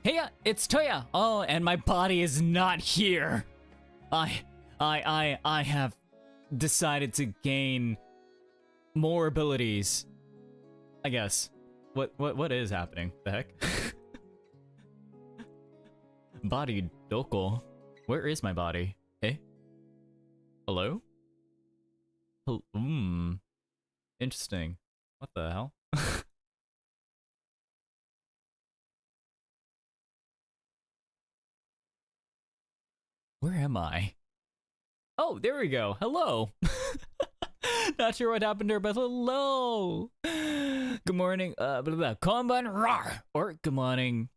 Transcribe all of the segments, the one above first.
Hey, it's Toya. Oh, and my body is not here. I have decided to gain more abilities. I guess. What is happening? The heck? Body doko. Where is my body? Hey? Hello? Interesting. What the hell? Where am I? Oh, there we go. Hello. Not sure what happened there, but hello. Good morning. Konban rar. Or good morning.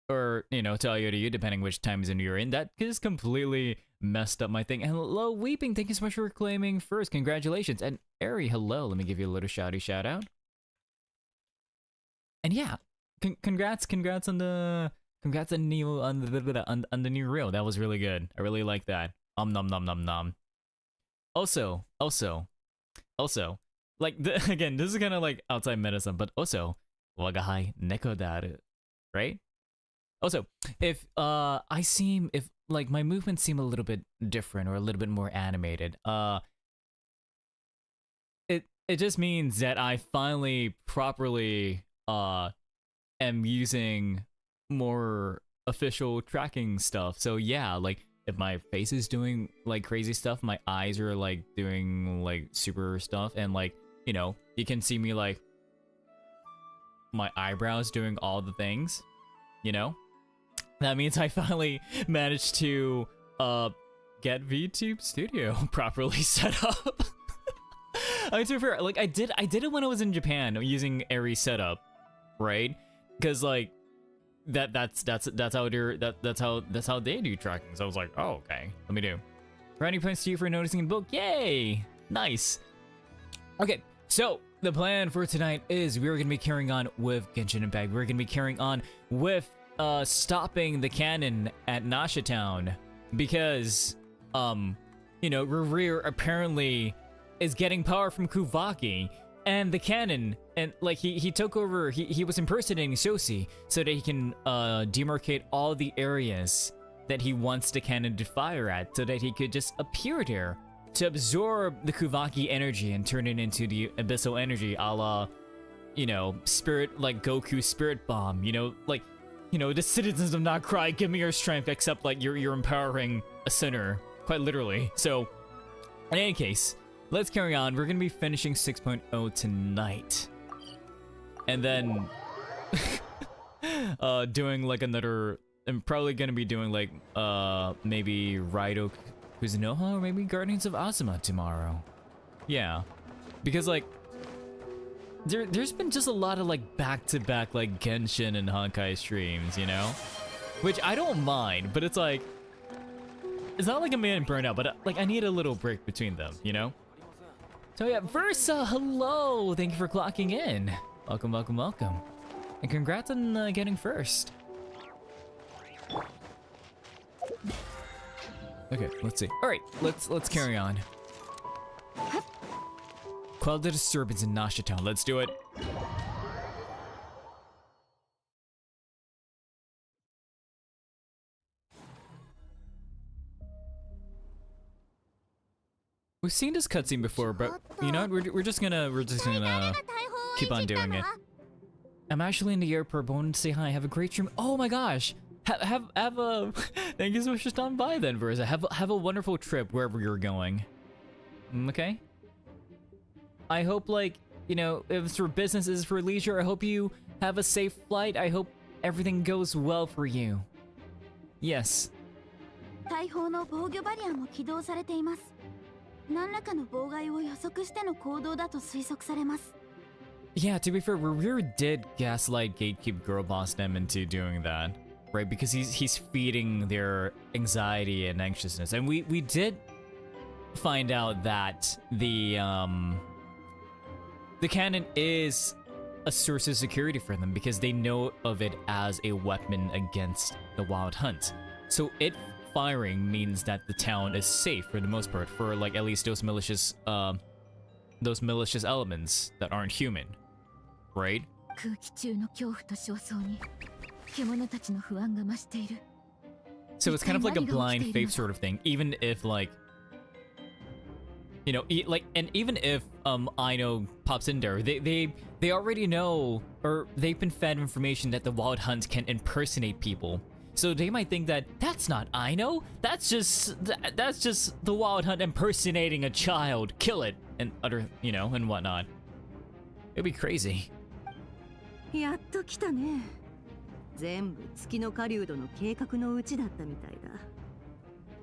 Or, you know, tell you to you, depending which time zone you're in. That just completely messed up my thing. And hello, Weeping. Thank you so much for claiming first. Congratulations. And Ari, hello. Let me give you a little shouty shout out. And yeah, congrats on the new on the new reel. That was really good. I really like that. Nom nom nom nom. Also, like again, this is kind of like outside medicine, but also wagahai nekodaru, right? Also, if like my movements seem a little bit different or a little bit more animated, it just means that I finally properly am using more official tracking stuff. So yeah, like if my face is doing like crazy stuff, my eyes are like doing like super stuff, and like, you know, you can see me like my eyebrows doing all the things, you know? That means I finally managed to get VTube Studio properly set up. I mean, to be fair, like I did it when I was in Japan using Airy setup, right? Because like that's how they do tracking. So I was like, oh, okay, let me do. Brownie points to you for noticing the book. Yay, nice. Okay, so the plan for tonight is we're gonna be carrying on with Genshin Impact. We're gonna be carrying on with stopping the cannon at Nasha Town because you know, Rerir apparently is getting power from Kuvaki, and the cannon, and like he took over, he was impersonating Sosi so that he can demarcate all the areas that he wants the cannon to fire at, so that he could just appear there to absorb the Kuvaki energy and turn it into the abyssal energy, a la, you know, spirit, like Goku spirit bomb, you know, like, you know, the citizens of Nod-Krai, give me your strength, except like you're empowering a sinner, quite literally. So in any case, let's carry on. We're gonna be finishing 6.0 tonight, and then doing like another. I'm probably gonna be doing like maybe Raido Kuzunoha or maybe Guardians of Azuma tomorrow. Yeah, because like there's been just a lot of like back-to-back like Genshin and Honkai streams, you know, which I don't mind, but it's like it's not like I'm getting burnt out, but like I need a little break between them, you know. So yeah, Versa, hello! Thank you for clocking in. Welcome, welcome, welcome. And congrats on getting first. Okay, let's see. All right, let's carry on. Quell the disturbance in Nasha Town. Let's do it. We've seen this cutscene before, but you know what? We're just gonna keep on doing it. I'm actually in the airport, but I wanted to say hi. Have a great stream. Oh my gosh! Have a thank you so much for stopping by then, Versa. Have a wonderful trip wherever you're going. Okay. I hope, like, you know, if it's for business, it's for leisure, I hope you have a safe flight. I hope everything goes well for you. Yes. Yeah, to be fair, Rerir did gaslight Gatekeep Girl Boss them into doing that, right? Because he's feeding their anxiety and anxiousness. And we did find out that the cannon is a source of security for them because they know of it as a weapon against the Wild Hunt. So it firing means that the town is safe for the most part, for like at least those malicious elements that aren't human, right? So it's kind of like a blind faith sort of thing, even if like, you know, like, and even if Aino pops in there, they already know, or they've been fed information that the Wild Hunt can impersonate people. So they might think that that's not Aino, that's just the Wild Hunt impersonating a child. Kill it and other, you know, and whatnot. It'd be crazy. やっと来たね。全部月の狩人の計画のうちだったみたいだ。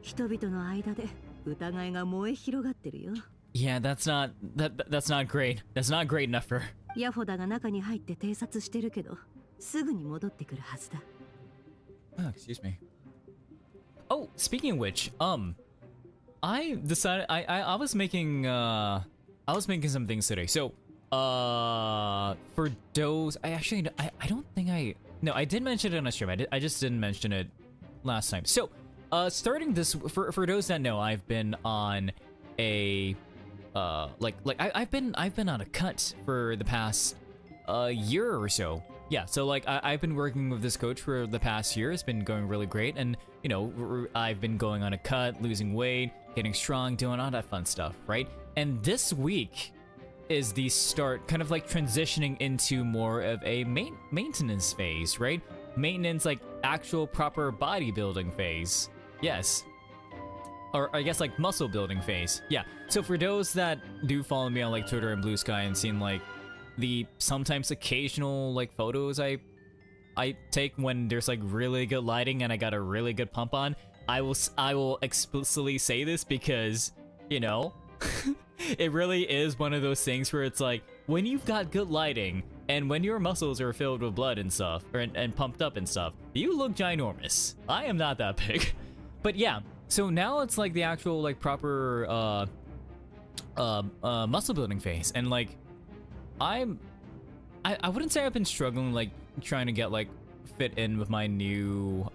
人々の間で疑いが燃え広がってるよ。Yeah, that's not great. That's not great enough for. ヤフォダが中に入って偵察してるけど、すぐに戻ってくるはずだ。Oh, excuse me. Oh, speaking of which, I decided I was making some things today. So, for those, I don't think I did mention it on a stream. I just didn't mention it last time. So, starting this, for those that know, I've been on a I've been on a cut for the past year or so. Yeah, so like I've been working with this coach for the past year. It's been going really great, and you know, I've been going on a cut, losing weight, getting strong, doing all that fun stuff, right? And this week is the start, kind of like transitioning into more of a maintenance phase, right? Maintenance, like actual proper bodybuilding phase. Yes. Or I guess like muscle building phase. Yeah. So for those that do follow me on like Twitter and Blue Sky and seen like the sometimes occasional like photos I take when there's like really good lighting and I got a really good pump on, I will explicitly say this because, you know, it really is one of those things where it's like when you've got good lighting and when your muscles are filled with blood and stuff and pumped up and stuff, you look ginormous. I am not that big. But yeah, so now it's like the actual like proper muscle building phase, and like I wouldn't say I've been struggling like trying to get like fit in with my new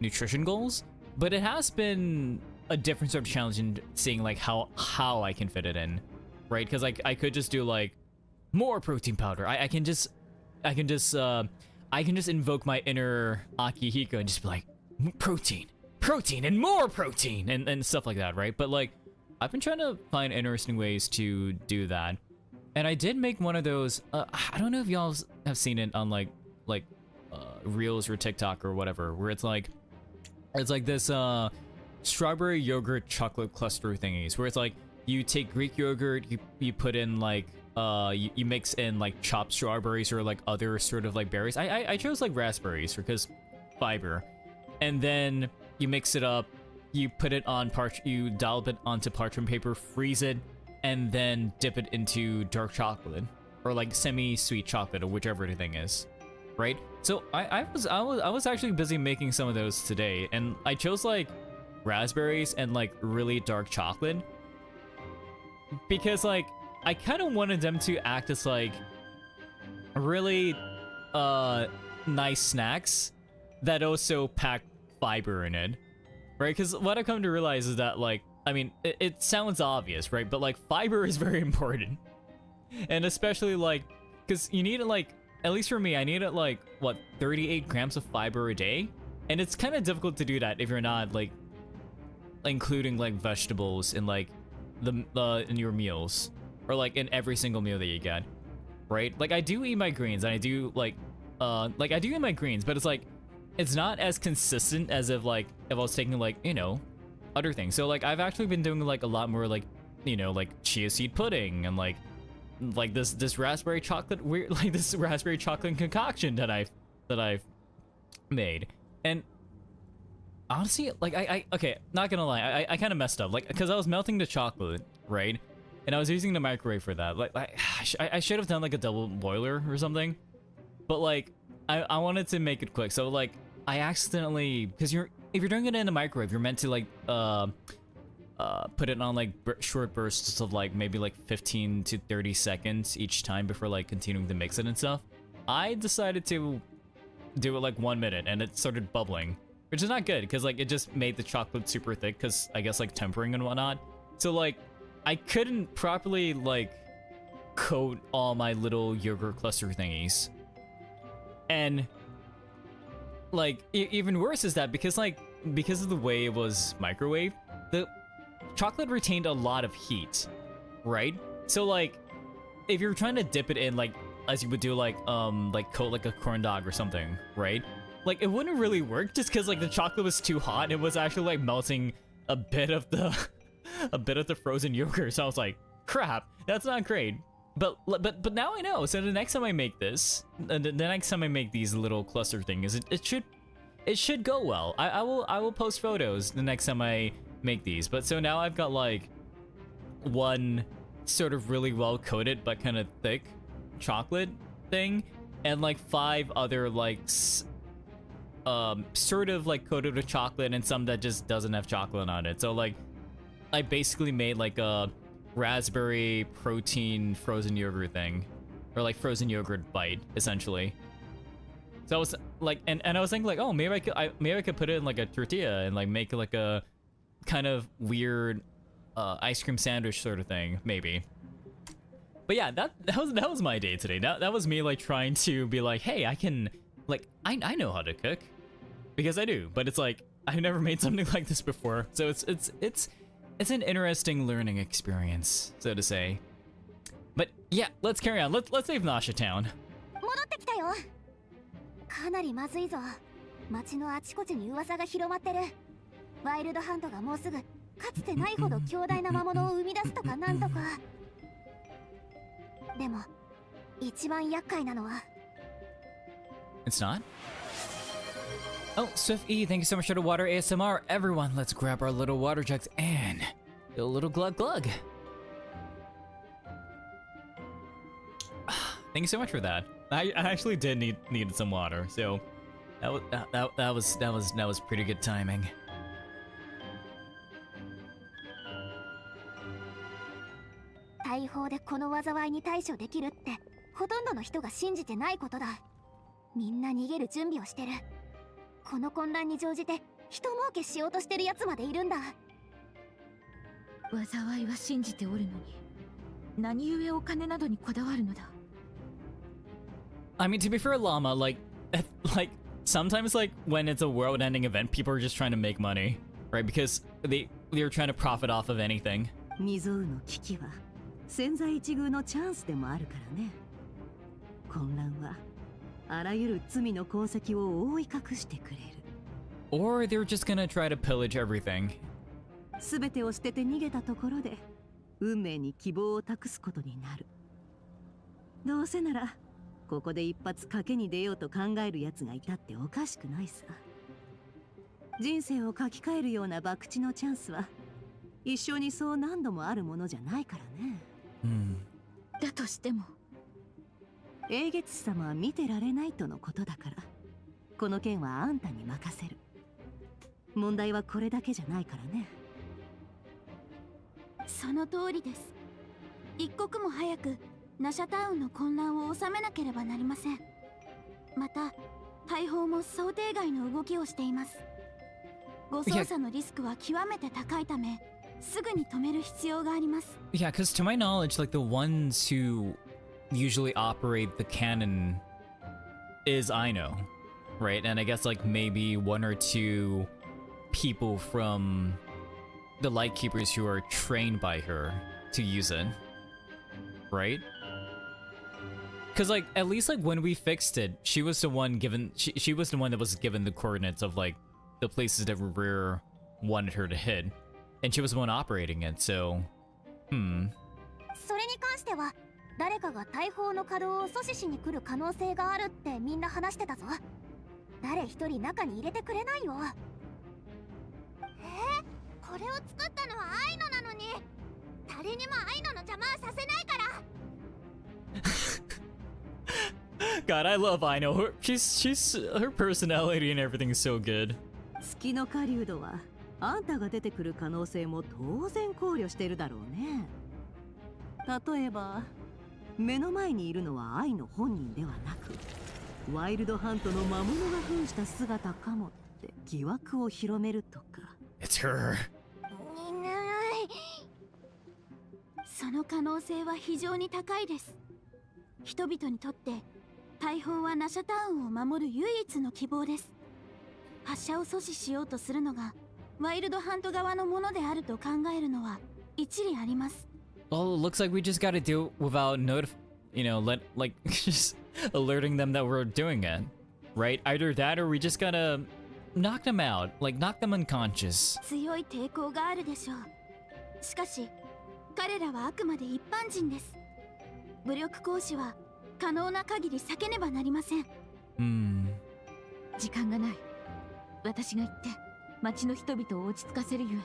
nutrition goals, but it has been a different sort of challenge in seeing like how I can fit it in, right? Because like I could just do like more protein powder. I can just invoke my inner Akihiko and just be like protein and more protein and stuff like that, right? But like I've been trying to find interesting ways to do that. And I did make one of those, I don't know if y'all have seen it on like Reels or TikTok or whatever, where it's like this strawberry yogurt chocolate cluster thingies, where it's like you take Greek yogurt, you put in like, you mix in like chopped strawberries or like other sort of like berries. I chose like raspberries because fiber. And then you mix it up, you put it on you dollop it onto parchment paper, freeze it, and then dip it into dark chocolate or like semi-sweet chocolate or whichever the thing is, right? So I was actually busy making some of those today, and I chose like raspberries and like really dark chocolate because like I kind of wanted them to act as like really nice snacks that also pack fiber in it, right? Because what I've come to realize is that like, I mean, it sounds obvious, right? But like fiber is very important. And especially like, because you need it like, at least for me, I need it like, what, 38 grams of fiber a day? And it's kind of difficult to do that if you're not like including like vegetables in like in your meals or like in every single meal that you get, right? Like I do eat my greens and I do like I do eat my greens, but it's like, it's not as consistent as if like, if I was taking like, you know, other things. So like I've actually been doing like a lot more like, you know, like chia seed pudding and like this raspberry chocolate weird like this raspberry chocolate concoction that I've made. And honestly, like I okay, not gonna lie, I kind of messed up, like because I was melting the chocolate, right? And I was using the microwave for that. Like I should have done like a double boiler or something, but like I wanted to make it quick, so like I accidentally, because if you're doing it in the microwave, you're meant to like put it on like short bursts of like maybe like 15 to 30 seconds each time before like continuing to mix it and stuff. I decided to do it like 1 minute and it started bubbling, which is not good because like it just made the chocolate super thick because I guess like tempering and whatnot. So like I couldn't properly like coat all my little yogurt cluster thingies. And like even worse is that because of the way it was microwaved, the chocolate retained a lot of heat, right? So like if you're trying to dip it in like as you would do like coat like a corn dog or something, right? Like it wouldn't really work just because like the chocolate was too hot. It was actually like melting a bit of the frozen yogurt. So I was like, crap, that's not great. But now I know. So the next time I make this, the next time I make these little cluster things, it should go well. I will post photos the next time I make these. But so now I've got like one sort of really well coated but kind of thick chocolate thing, and like 5 other like sort of like coated with chocolate and some that just doesn't have chocolate on it. So like I basically made like a raspberry protein frozen yogurt thing, or like frozen yogurt bite essentially. So I was like, and I was thinking like, oh, maybe I could put it in like a tortilla and like make like a kind of weird ice cream sandwich sort of thing, maybe. But yeah, that was my day today. That was me like trying to be like, hey, I can, like, I know how to cook, because I do. But it's like I've never made something like this before, so it's an interesting learning experience, so to say. But yeah, let's carry on. Let's save Nasha Town. 戻ってきたよ。かなりまずいぞ。町のあちこちに噂が広まってる。ワイルドハントがもうすぐかつてないほど強大な魔物を生み出すとかなんとか。でも一番厄介なのは。It's not? Oh, Swift E, thank you so much for the water ASMR. Everyone, let's grab our little water jugs and do a little glug glug. Thank you so much for that. I actually did needed some water, so that was pretty good timing. 大砲でこの災いに対処できるってほとんどの人が信じてないことだ。みんな逃げる準備をしてる。この混乱に乗じて人儲けしようとしてる奴までいるんだ。災いは信じておるのに、何故お金などにこだわるのだ。I mean, to be fair, Llama, like sometimes like when it's a world-ending event, people are just trying to make money, right? Because they're trying to profit off of anything. 未曾有の危機は千載一遇のチャンスでもあるからね。混乱はあらゆる罪の痕跡を覆い隠してくれる。Or they're just gonna try to pillage everything. すべてを捨てて逃げたところで運命に希望を託すことになる。どうせならここで一発賭けに出ようと考える奴がいたっておかしくないさ。人生を書き換えるような博打のチャンスは一生にそう何度もあるものじゃないからね。だとしても英月様は見てられないとのことだから、この件はあんたに任せる。問題はこれだけじゃないからね。その通りです。一刻も早くナシャタウンの混乱を収めなければなりません。また大砲も想定外の動きをしています。誤操作のリスクは極めて高いため、すぐに止める必要があります。Yeah, because to my knowledge, like the ones who usually operate the cannon is Aino, right? And I guess like maybe one or two people from the Lightkeepers who are trained by her to use it, right? Because like at least like when we fixed it, she was the one given she was the one that was given the coordinates of like the places that Rerir wanted her to hit, and she was the one operating it. So, それに関しては誰かが大砲の稼働を阻止しに来る可能性があるってみんな話してたぞ。誰一人中に入れてくれないよ。これを作ったのはアイノなのに、誰にもアイノの邪魔はさせないから。God, I love Aino. Her personality and everything is so good. 月の狩人はあんたが出てくる可能性も当然考慮してるだろうね。例えば目の前にいるのは愛の本人ではなく、ワイルドハントの魔物が扮した姿かもって疑惑を広めるとか。 It's her. その可能性は非常に高いです。人々にとって大砲はナシャタウンを守る唯一の希望です。発射を阻止しようとするのがワイルドハント側のものであると考えるのは一理あります。 Well, it looks like we just gotta do it without just alerting them that we're doing it, right? Either that or we just gotta knock them out, like knock them unconscious. 強い抵抗があるでしょう。しかし彼らはあくまで一般人です。武力行使は可能な限り避けねばなりません。時間がない。私が行って町の人々を落ち着かせるゆえ、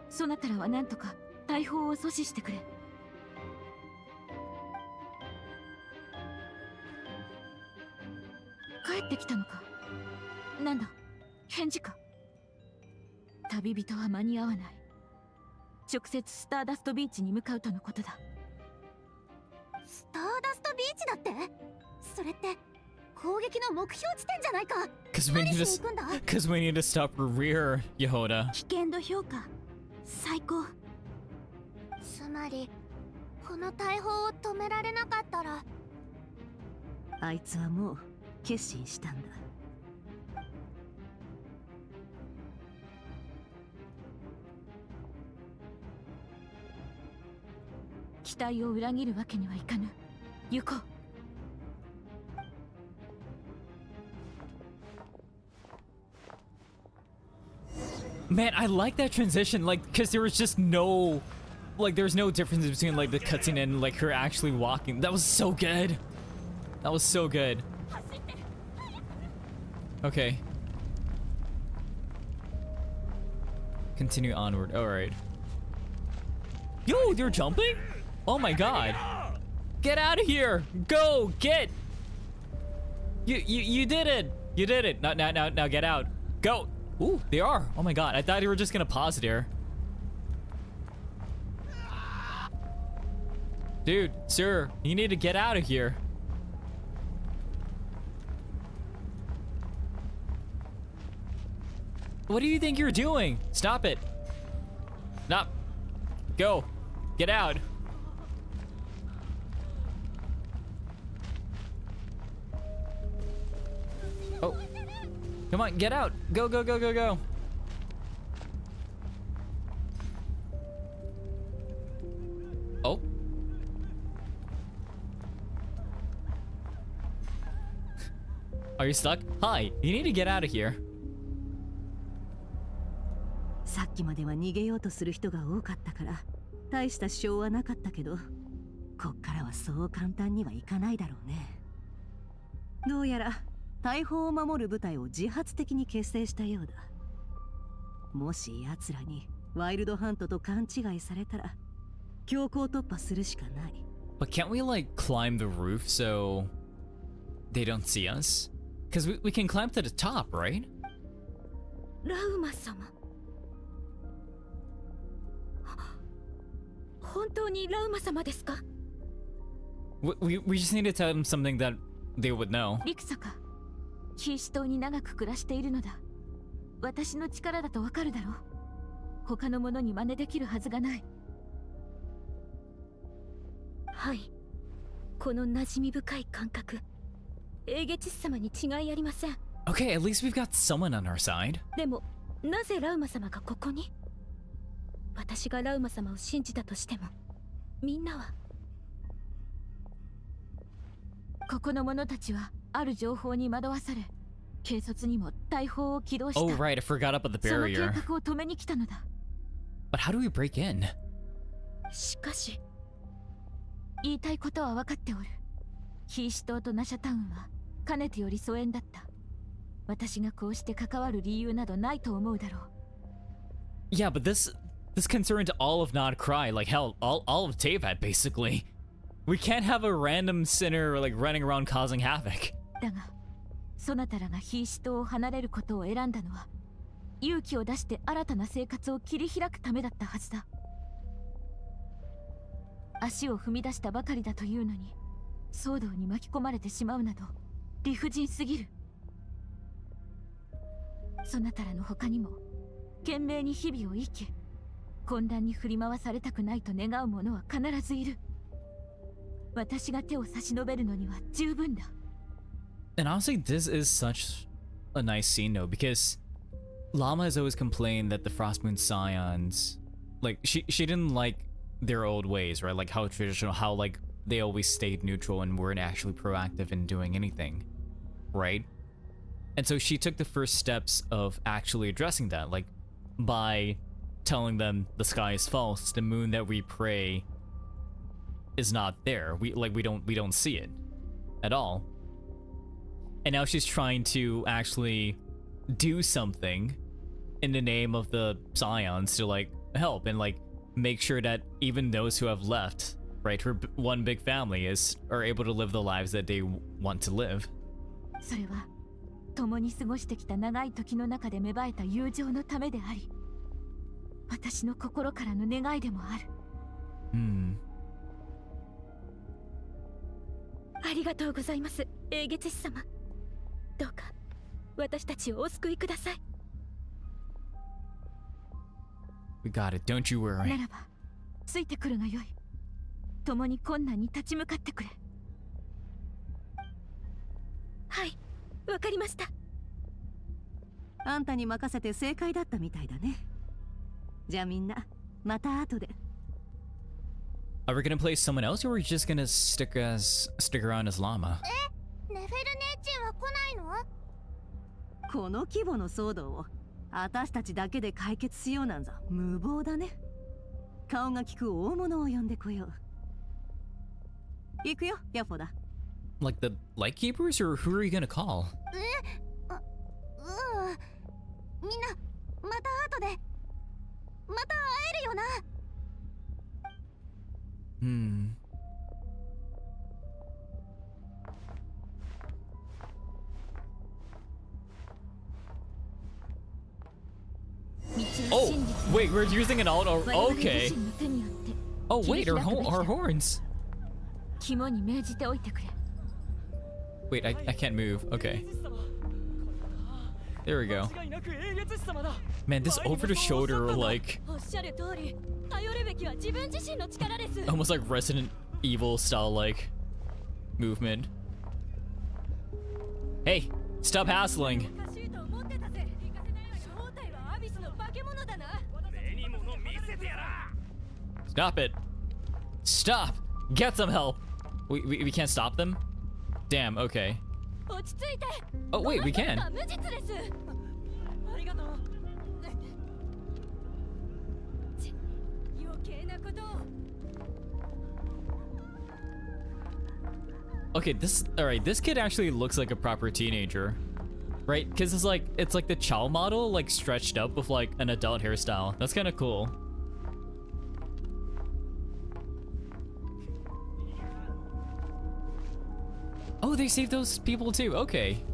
そなたらは何とか大砲を阻止してくれ。帰ってきたのか。なんだ、返事か。旅人は間に合わない。直接スターダストビーチに向かうとのことだ。スターダストビーチだって？それって攻撃の目標地点じゃないか。Because we need to stop Rerir, Yehoda. 危険度評価最高。つまりこの大砲を止められなかったら。あいつはもう決心したんだ。期待を裏切るわけにはいかぬ。行こう。Man, I like that transition, like, because there was just no, like, there's no difference between, like, the cutscene and, like, her actually walking. That was so good. That was so good. Okay. Continue onward. Alright. Yo, they're jumping? Oh my god. Get out of here. Go, get. You did it. You did it. Now get out. Go. Ooh, they are. Oh my god. I thought you were just gonna pause there. Dude, sir, you need to get out of here. What do you think you're doing? Stop it. Stop. Go. Get out. Oh. Come on, get out. Go, go, go, go, go. Oh. Are you stuck? Hi, you need to get out of here. さっきまでは逃げようとする人が多かったから大した支障はなかったけど、こっからはそう簡単にはいかないだろうね。どうやら大砲を守る部隊を自発的に結成したようだ。もし奴らにワイルドハントと勘違いされたら強行突破するしかない。 But can't we like climb the roof so they don't see us? Because we can climb to the top, right? ラウマ様。本当にラウマ様ですか？ We just need to tell them something that they would know. リクサか。キーシ島に長く暮らしているのだ。私の力だとわかるだろう。他の者に真似できるはずがない。はい。この馴染み深い感覚。エーゲチス様に違いありません。Okay, at least we've got someone on our side. でも、なぜラウマ様がここに？私がラウマ様を信じたとしても、みんなは。ここの者たちはある情報に惑わされ、警察にも大砲を起動した。Oh right, I forgot about the その barrier. 計画を止めに来たのだ。But how do we break in? しかし、言いたいことは分かっておる。キーシ島とナシャタウンはかねてより疎遠だった。私がこうして関わる理由などないと思うだろう。Yeah, but this concerned all of Nod-Krai, like hell, all of Teyvat basically. We can't have a random sinner like running around causing havoc. だが、そなたらがヒーシ島を離れることを選んだのは、勇気を出して新たな生活を切り開くためだったはずだ。足を踏み出したばかりだというのに、騒動に巻き込まれてしまうなど理不尽すぎる。そなたらの他にも懸命に日々を生き、混乱に振り回されたくないと願う者は必ずいる。私が手を差し伸べるのには十分だ。And honestly, this is such a nice scene though, because Llama has always complained that the Frostmoon Scions, like she didn't like their old ways, right? Like how traditional, how like they always stayed neutral and weren't actually proactive in doing anything, right? And so she took the first steps of actually addressing that, like by telling them the sky is false, the moon that we pray is not there. We don't see it at all. And now she's trying to actually do something in the name of the Scions to like help and like make sure that even those who have left, right, her one big family are able to live the lives that they want to live. それは共に過ごしてきた長い時の中で芽生えた友情のためであり、私の心からの願いでもある。ありがとうございます、エーゲツシ様。どうか私たちをお救いください。We got it, don't you な worry. らば、ついてくるがよい。共に困難に立ち向かってくれ。はい、わかりました。あんたに任せて正解だったみたいだね。じゃあみんな、また後で。Are we gonna play someone else, or are we just gonna stick around as Llama? ネフェル姉ちんは来ないの？この規模の騒動を私たちだけで解決しようなんざ無謀だね。顔が利く大物を呼んでこよう。行くよ、ヤフォだ。Like the Lightkeepers, or who are you gonna call? みんな、また後で。また会えるよな。Oh, wait, we're using an alt. Oh, okay. Oh, wait, our horns. Wait, I can't move. Okay. There we go. Man, this over the shoulder, like, almost like Resident Evil style, like, movement. Hey, stop hassling. Stop it. Stop. Get some help. We can't stop them? Damn, okay. Oh, wait, we can. Okay, alright, this kid actually looks like a proper teenager. Right? Because it's like the Chow model, like stretched up with like an adult hairstyle. That's kind of cool. Oh, they saved those people too. Okay.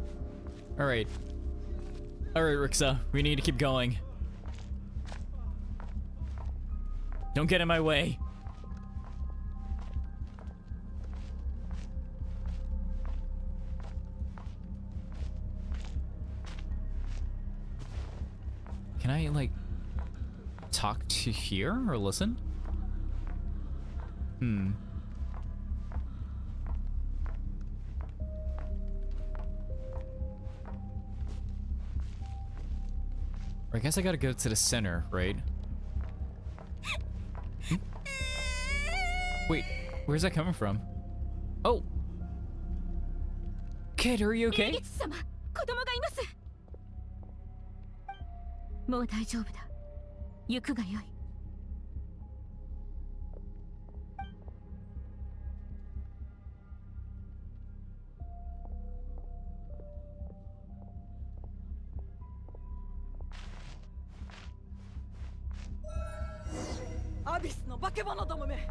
Alright. Alright, Rixa. We need to keep going. Don't get in my way. Can I, like, talk to here or listen? I guess I gotta go to the center, right? Wait, where's that coming from? Oh! Kid, are you okay? もう大丈夫だ。行くがよい。アビスの化け物どもめ、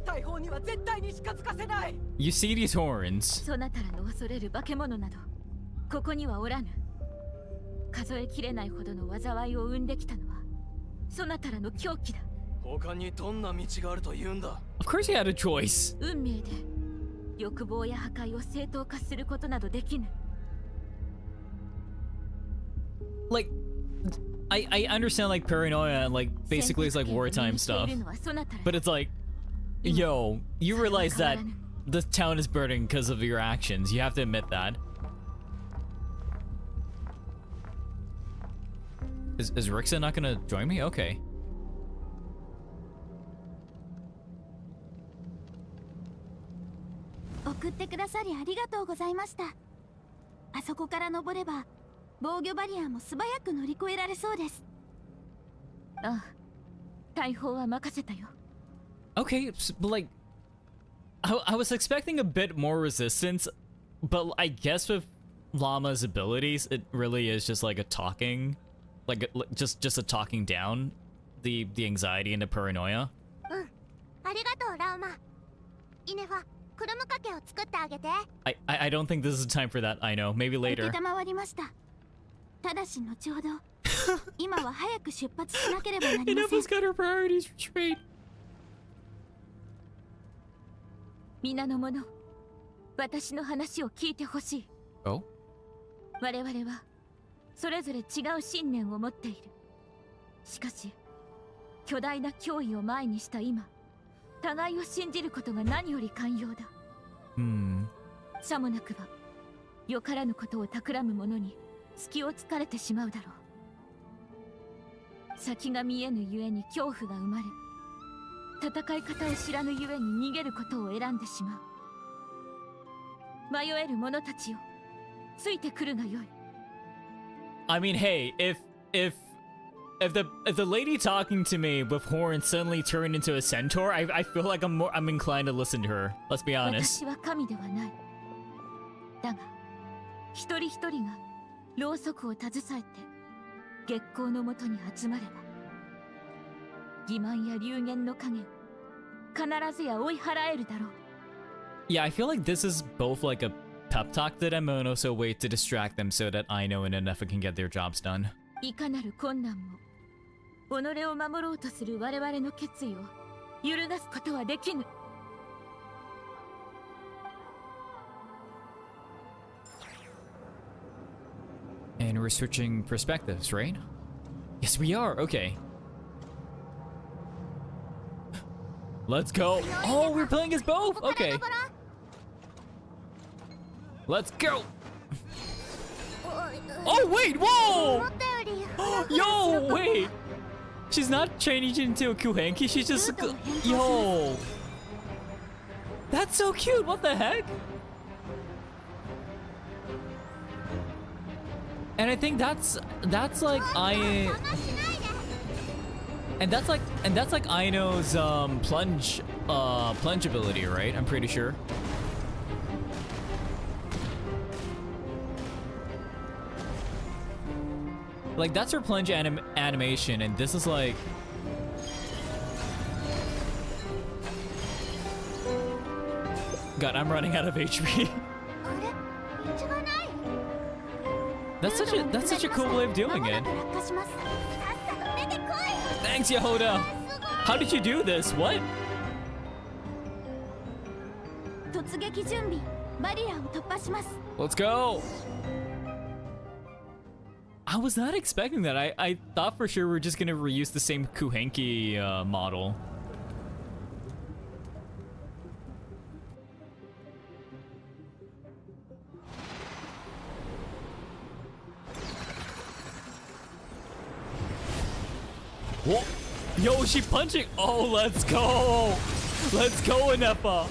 大砲には絶対に近づかせない。You see these horns? そなたらの恐れる化け物など、ここにはおらぬ。数えきれないほどの災いを生んできたのは、そなたらの狂気だ。他にどんな道があると言うんだ。Of course you had a choice. 運命で欲望や破壊を正当化することなどできぬ。Like, I understand like paranoia and like basically it's like wartime stuff. But it's like, yo, you realize that the town is burning because of your actions. You have to admit that. Is Rixa not gonna join me? Okay. 送ってくださりありがとうございました。あそこから登れば防御バリアも素早く乗り越えられそうです。ああ、大砲は任せたよ。Okay, but like, I was expecting a bit more resistance, but I guess with Llama's abilities, it really is just like a talking, like just a talking down the anxiety and the paranoia. ありがとうラウマ。イネファ、クルムかけを作ってあげて。I don't think this is time for that. I know, maybe later. 承りました。ただし後ほど。今は早く出発しなければなりません。Inefa's got her priorities straight. 皆の者、私の話を聞いてほしい。Oh? 我々はそれぞれ違う信念を持っている。しかし巨大な脅威を前にした今、互いを信じることが何より寛容だ。さもなくばよからぬことを企む者に隙を突かれてしまうだろう。先が見えぬゆえに恐怖が生まれ、戦い方を知らぬゆえに逃げることを選んでしまう。迷える者たちよ、ついてくるがよい。 I mean, hey, if the lady talking to me with horns suddenly turned into a centaur, I feel like I'm inclined to listen to her. Let's be honest. 私は神ではない。だが一人一人がろうそくを携えて月光のもとに集まれば、欺瞞や流言の影を必ずや追い払えるだろう。 Yeah, I feel like this is both like a pep talk to them and also a way to distract them so that Aino and Enefa can get their jobs done. いかなる困難も己を守ろうとする我々の決意を揺るがすことはできぬ。 And we're switching perspectives, right? Yes, we are. Okay. Let's go. Oh, we're playing as both. Okay. Let's go. Oh, wait. Whoa. Yo, wait. She's not changing into a Kuhenki. She's just... Yo. That's so cute. What the heck? And I think that's like and that's like Aino's plunge ability, right? I'm pretty sure. Like that's her plunge animation, and this is like God, I'm running out of HP. That's such a cool way of doing it. Thanks, Yehoda. How did you do this? What? 突撃準備、バリアを突破します。 Let's go. I was not expecting that. I thought for sure we were just gonna reuse the same Kuhenki model. Whoa. Yo, is she punching? Oh, let's go. Let's go, Inepa.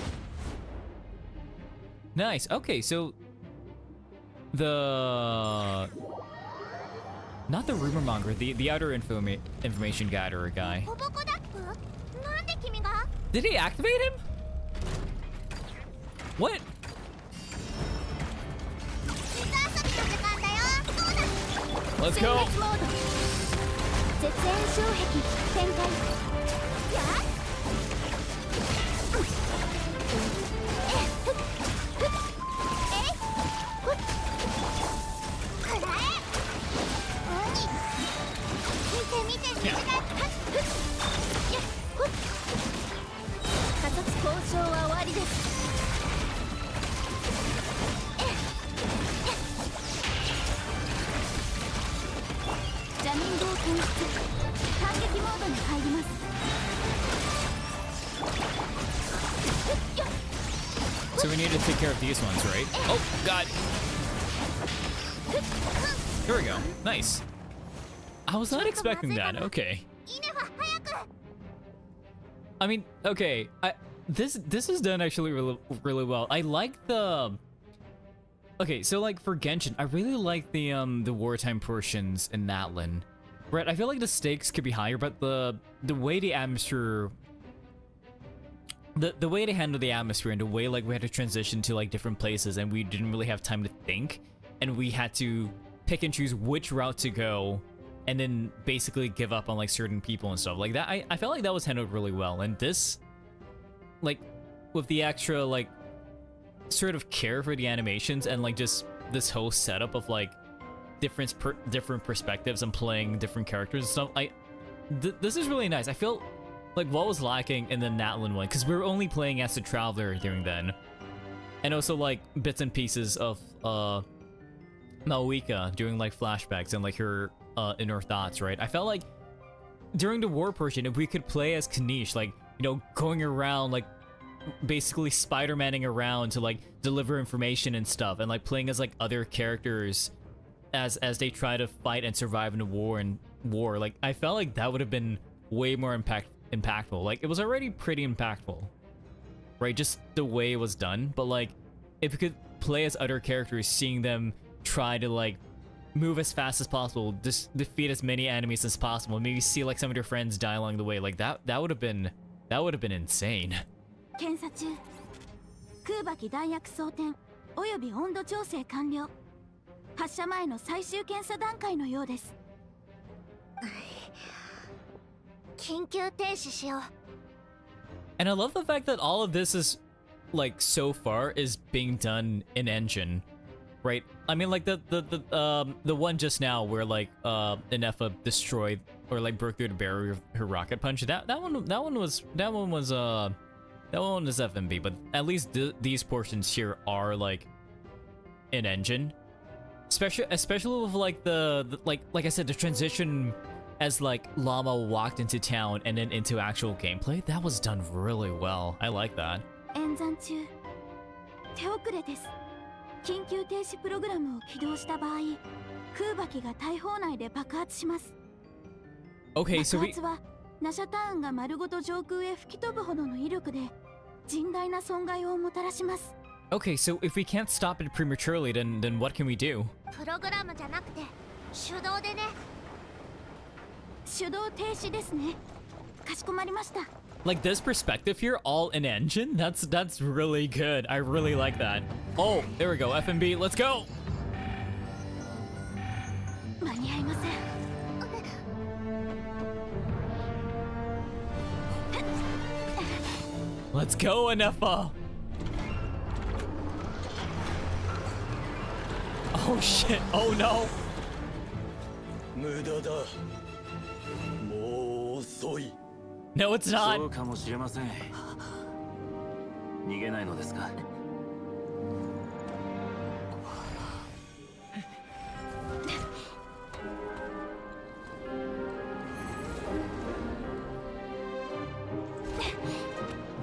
Nice. Okay, so the not the rumor monger, the outer information gatherer guy. ポポコダック？なんで君が？ Did he activate him? What? 水遊びの時間だよ。そうだ。 Let's 殲 go. 滅モード。絶縁障壁展開。やっ。加速交渉は終わりです。ジャミングを検出。反撃モードに入ります。 So we need to take care of these ones, right? Oh, God. Here we go. Nice. I was not expecting that. Okay. イネは早く。 I mean, okay. This is done actually really well. I like the. Okay, so like for Genshin, I really like the wartime portions in Natlan. Right, I feel like the stakes could be higher, but the way the atmosphere, the way they handle the atmosphere and the way like we had to transition to like different places and we didn't really have time to think, and we had to pick and choose which route to go, and then basically give up on like certain people and stuff like that. I felt like that was handled really well, and this, like, with the extra like sort of care for the animations and like just this whole setup of like different perspectives and playing different characters and stuff. This is really nice. I feel like what was lacking in the Natlan one, because we were only playing as the traveler during then, and also like bits and pieces of Malwika doing like flashbacks and like her inner thoughts, right? I felt like during the war portion, if we could play as Kanish, like you know, going around like basically Spider-Manning around to like deliver information and stuff, and like playing as like other characters as they try to fight and survive in a war. Like I felt like that would have been way more impactful. Like it was already pretty impactful, right? Just the way it was done. But like if you could play as other characters, seeing them try to like move as fast as possible, just defeat as many enemies as possible, maybe see like some of your friends die along the way, like that would have been insane. 検査中。空爆弾薬装填および温度調整完了。発射前の最終検査段階のようです。緊急停止しよう。 And I love the fact that all of this is like so far is being done in engine, right? I mean, like the one just now where like Inefa destroyed or like broke through the barrier of her rocket punch. That one was FMB, but at least these portions here are like in engine. Especially with like the like I said, the transition as like Llama walked into town and then into actual gameplay. That was done really well. I like that. 演算中。手遅れです。緊急停止プログラムを起動した場合、空爆が大砲内で爆発します。 Okay, so 爆発はナシャタウンが丸ごと上空へ吹き飛ぶほどの威力で甚大な損害をもたらします。 okay, so if we can't stop it prematurely, then what can we do? プログラムじゃなくて手動でね。手動停止ですね。かしこまりました。 Like this perspective here, all in engine. That's really good. I really like that. Oh, there we go. FMB, let's go. 間に合いません。 Let's go, Inefa. Oh shit. Oh no. 無駄だ。もう遅い。 No, it's not. そうかもしれません。逃げないのですか。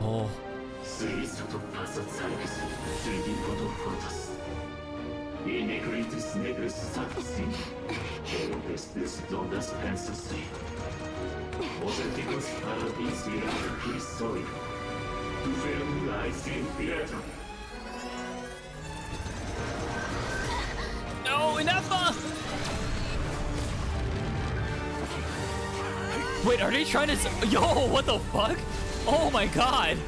Oh. 水素とパササイクス、水銀コとフォータス。イネグリティスネグスサクシン。ヘロペスデスドンダスペンススイ。Positivos para inspirar que soy. Tu fermula es inspirata. No, Inefa! Wait, are they trying to... Yo, what the fuck? Oh my god!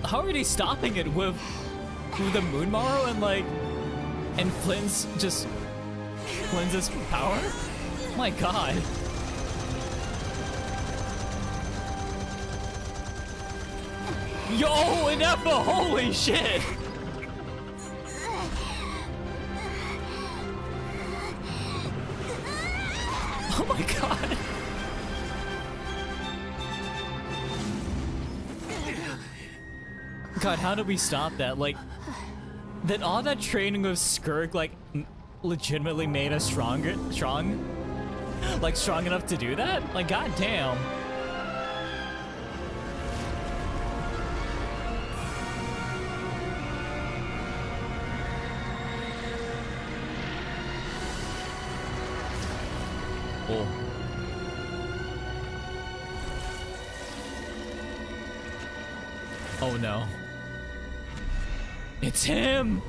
How are they stopping it with the Moon Morrow and Flynn's power? My god. Yo, Inefa, holy shit! Oh my god. God, how did we stop that? Like, that all that training with Skirk, like, legitimately made us strong enough to do that? Like, goddamn. Oh. Oh no. It's him!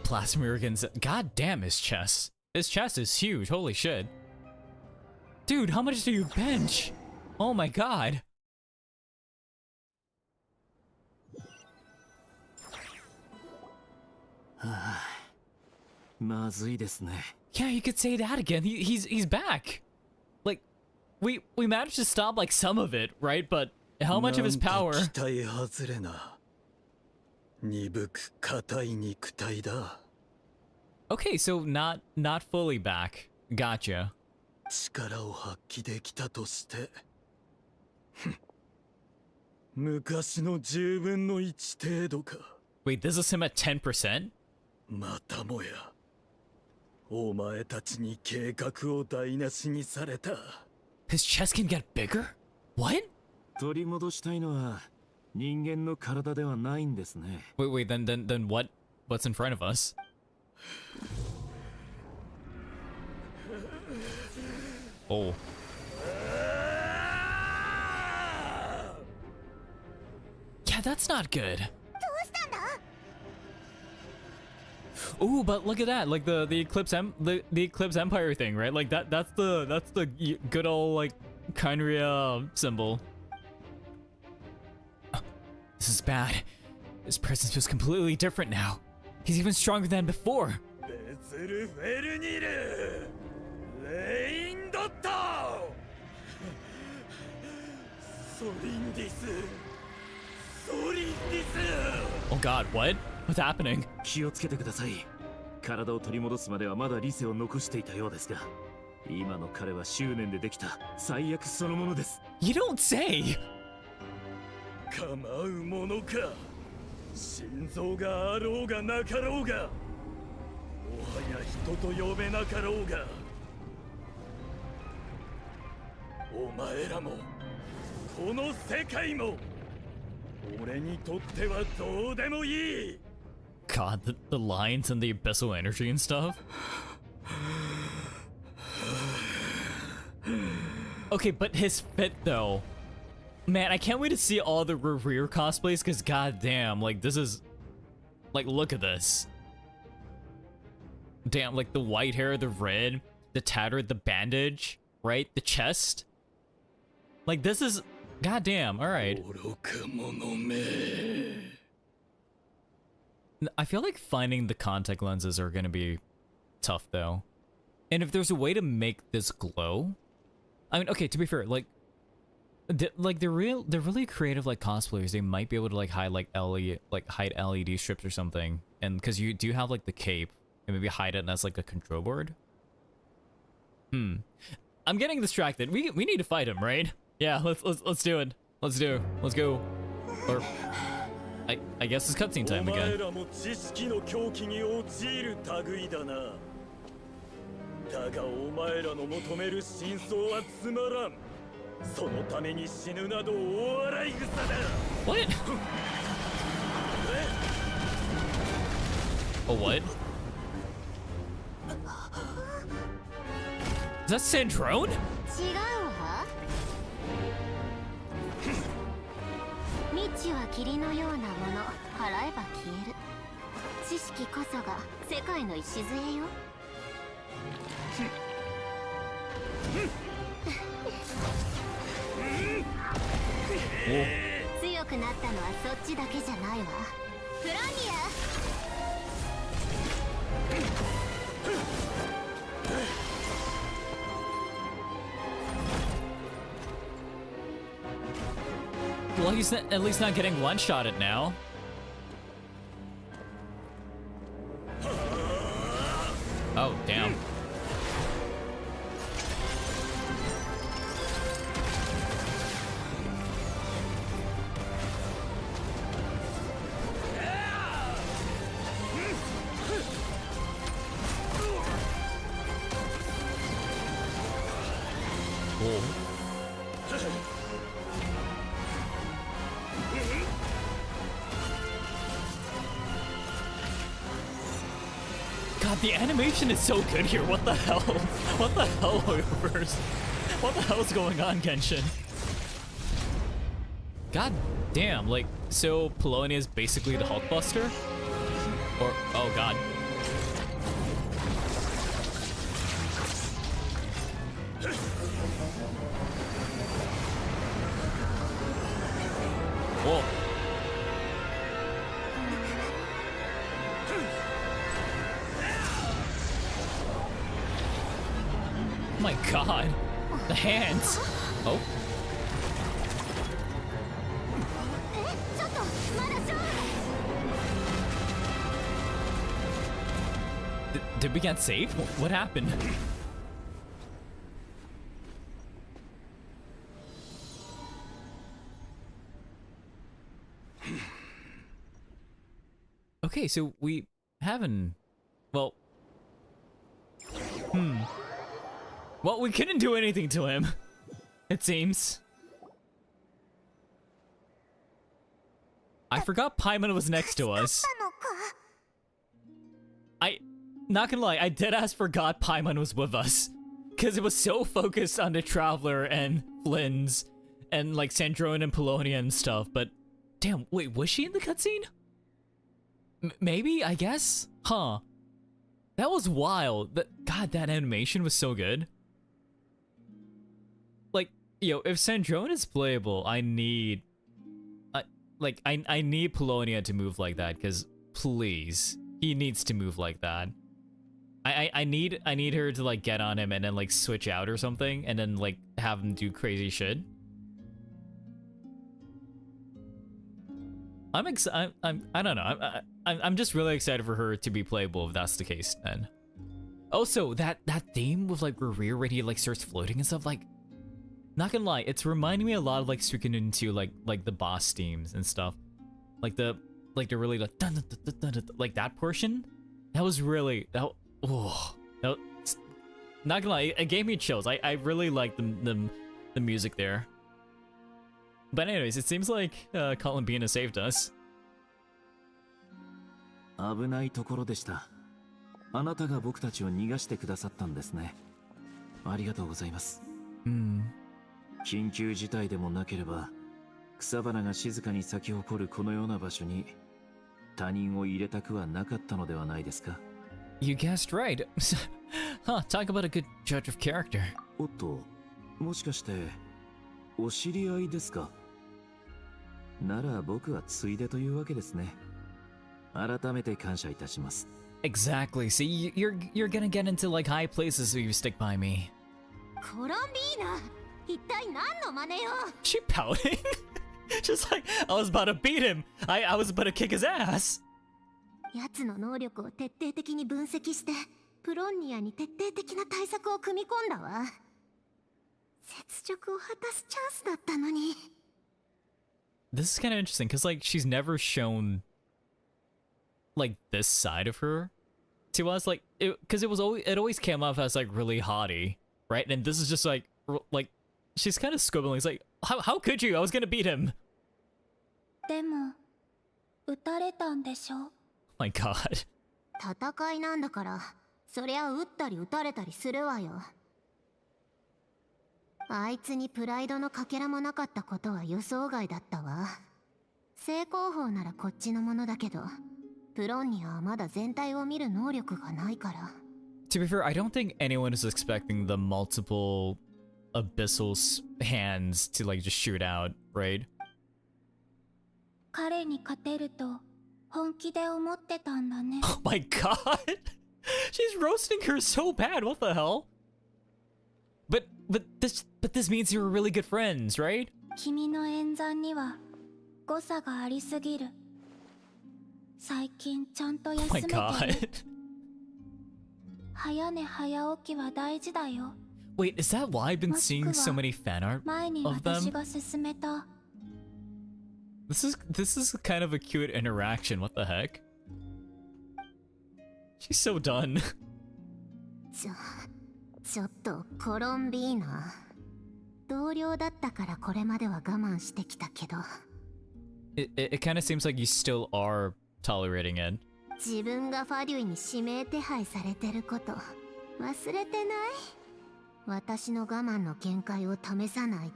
Plasmurgan's... God damn his chest. His chest is huge, holy shit. Dude, how much do you bench? Oh my god. Yeah, you could say that again. He's back. Like, we managed to stop like some of it, right? But how much of his power? なんと期待外れな。鈍く硬い肉体だ。Okay, so not fully back. Gotcha. 力を発揮できたとして。ふん昔の10分の1程度か。Wait, this is him at 10%? またもや。お前たちに計画を台無しにされた。His chest can get bigger? What? 取り戻したいのは人間の体ではないんですね。Wait, then what? What's in front of us? Oh. Yeah, that's not good. Ooh, but look at that, like the Eclipse the Eclipse Empire thing, right? Like that's the good old like khaenri'ah symbol. This is bad. His presence feels completely different now. He's even stronger than before. Oh god, what? What's happening? 気をつけてください。体を取り戻すまではまだ理性を残していたようですが、今の彼は執念でできた最悪そのものです。You don't say! 構うものか。心臓があろうがなかろうが、もはや人と呼べなかろうが、お前らもこの世界も俺にとってはどうでもいい。 God, the lines and the abyssal energy and stuff. Okay, but his fit though. Man, I can't wait to see all the Rerir cosplays because goddamn, like this is like look at this. Damn, like the white hair, the red, the tattered, the bandage, right? The chest. Like this is goddamn, alright. I feel like finding the contact lenses are gonna be tough though. And if there's a way to make this glow, I mean, okay, to be fair, like they're really creative like cosplayers. They might be able to like hide like hide LED strips or something. And because you do have like the cape and maybe hide it as like a control board. I'm getting distracted. We need to fight him, right? Yeah, let's do it. Let's go. Or I guess it's cutscene time again. だがお前らの求める真相はつまらん。そのために死ぬなど大笑い草だ。What? Oh, what? Is that Sandrone? 違うわ。未知は霧のようなもの、払えば消える。知識こそが世界の礎よ。強くなったのはそっちだけじゃないわ。フラニア。Well, he's at least not getting one-shotted now. Oh, damn. God, the animation is so good here. What the hell? What the hell, Hoyoverse? What the hell is going on, Genshin? God damn, like, so Polonia is basically the Hulkbuster? Or, oh god. Whoa. My god. The hands. Oh. Did we get saved? What happened? Okay, so we haven't... Well... Well, we couldn't do anything to him, it seems. I forgot Paimon was next to us. Not gonna lie, I deadass forgot Paimon was with us. Because it was so focused on the Traveler and Flynn's and like Sandrone and Polonia and stuff, but damn, wait, was she in the cutscene? Maybe, I guess? Huh. That was wild. God, that animation was so good. Like, yo, if Sandrone is playable, I need... I need Polonia to move like that, because please, he needs to move like that. I need her to like get on him and then like switch out or something, and then like have him do crazy shit. I don't know. I'm just really excited for her to be playable if that's the case. Then, also that theme with like Rerir when he like starts floating and stuff, like, not gonna lie, it's reminding me a lot of like Suikoden 2, like the boss themes and stuff, like the really like dun, dun, dun, dun, dun, like that portion. That was really not gonna lie, it gave me chills. I really like the music there. But anyways, it seems like Columbina saved us. 危ないところでした。あなたが僕たちを逃がしてくださったんですね。ありがとうございます。緊急事態でもなければ、草花が静かに咲き誇るこのような場所に他人を入れたくはなかったのではないですか? You guessed right. Huh, talk about a good judge of character. おっと、もしかしてお知り合いですか? なら僕はついでというわけですね。改めて感謝いたします。 Exactly. See, you're gonna get into like high places if you stick by me. コロンビーナ、一体何の真似よ? She pouting? Just like I was about to beat him. I was about to kick his ass. 奴の能力を徹底的に分析して、プロンニアに徹底的な対策を組み込んだわ。雪辱を果たすチャンスだったのに。This is kind of interesting because like she's never shown like this side of her to us, like because it always came off as like really haughty, right? And this is just like she's kind of squibbling. It's like how could you? I was gonna beat him. でも、撃たれたんでしょ? My God. 戦いなんだから、そりゃ撃ったり撃たれたりするわよ。あいつにプライドのかけらもなかったことは予想外だったわ。正攻法ならこっちのものだけど、プロンにはまだ全体を見る能力がないから。To be fair, I don't think anyone is expecting the multiple abyssal hands to like just shoot out, right? 彼に勝てると本気で思ってたんだね。Oh my God. She's roasting her so bad. What the hell? But this means you were really good friends, right? 君の演算には誤差がありすぎる。最近ちゃんと休めてる。Oh my God. 早寝早起きは大事だよ。 Wait, is that why I've been seeing so many fan art 前に of them? 私が勧めた。This is kind of a cute interaction. What the heck? She's so done. ちょっとコロンビーナ。同僚だったからこれまでは我慢してきたけど。It kind of seems like you still are tolerating it. 自分がファデュイに指名手配されてること忘れてない？私の我慢の限界を試さないで。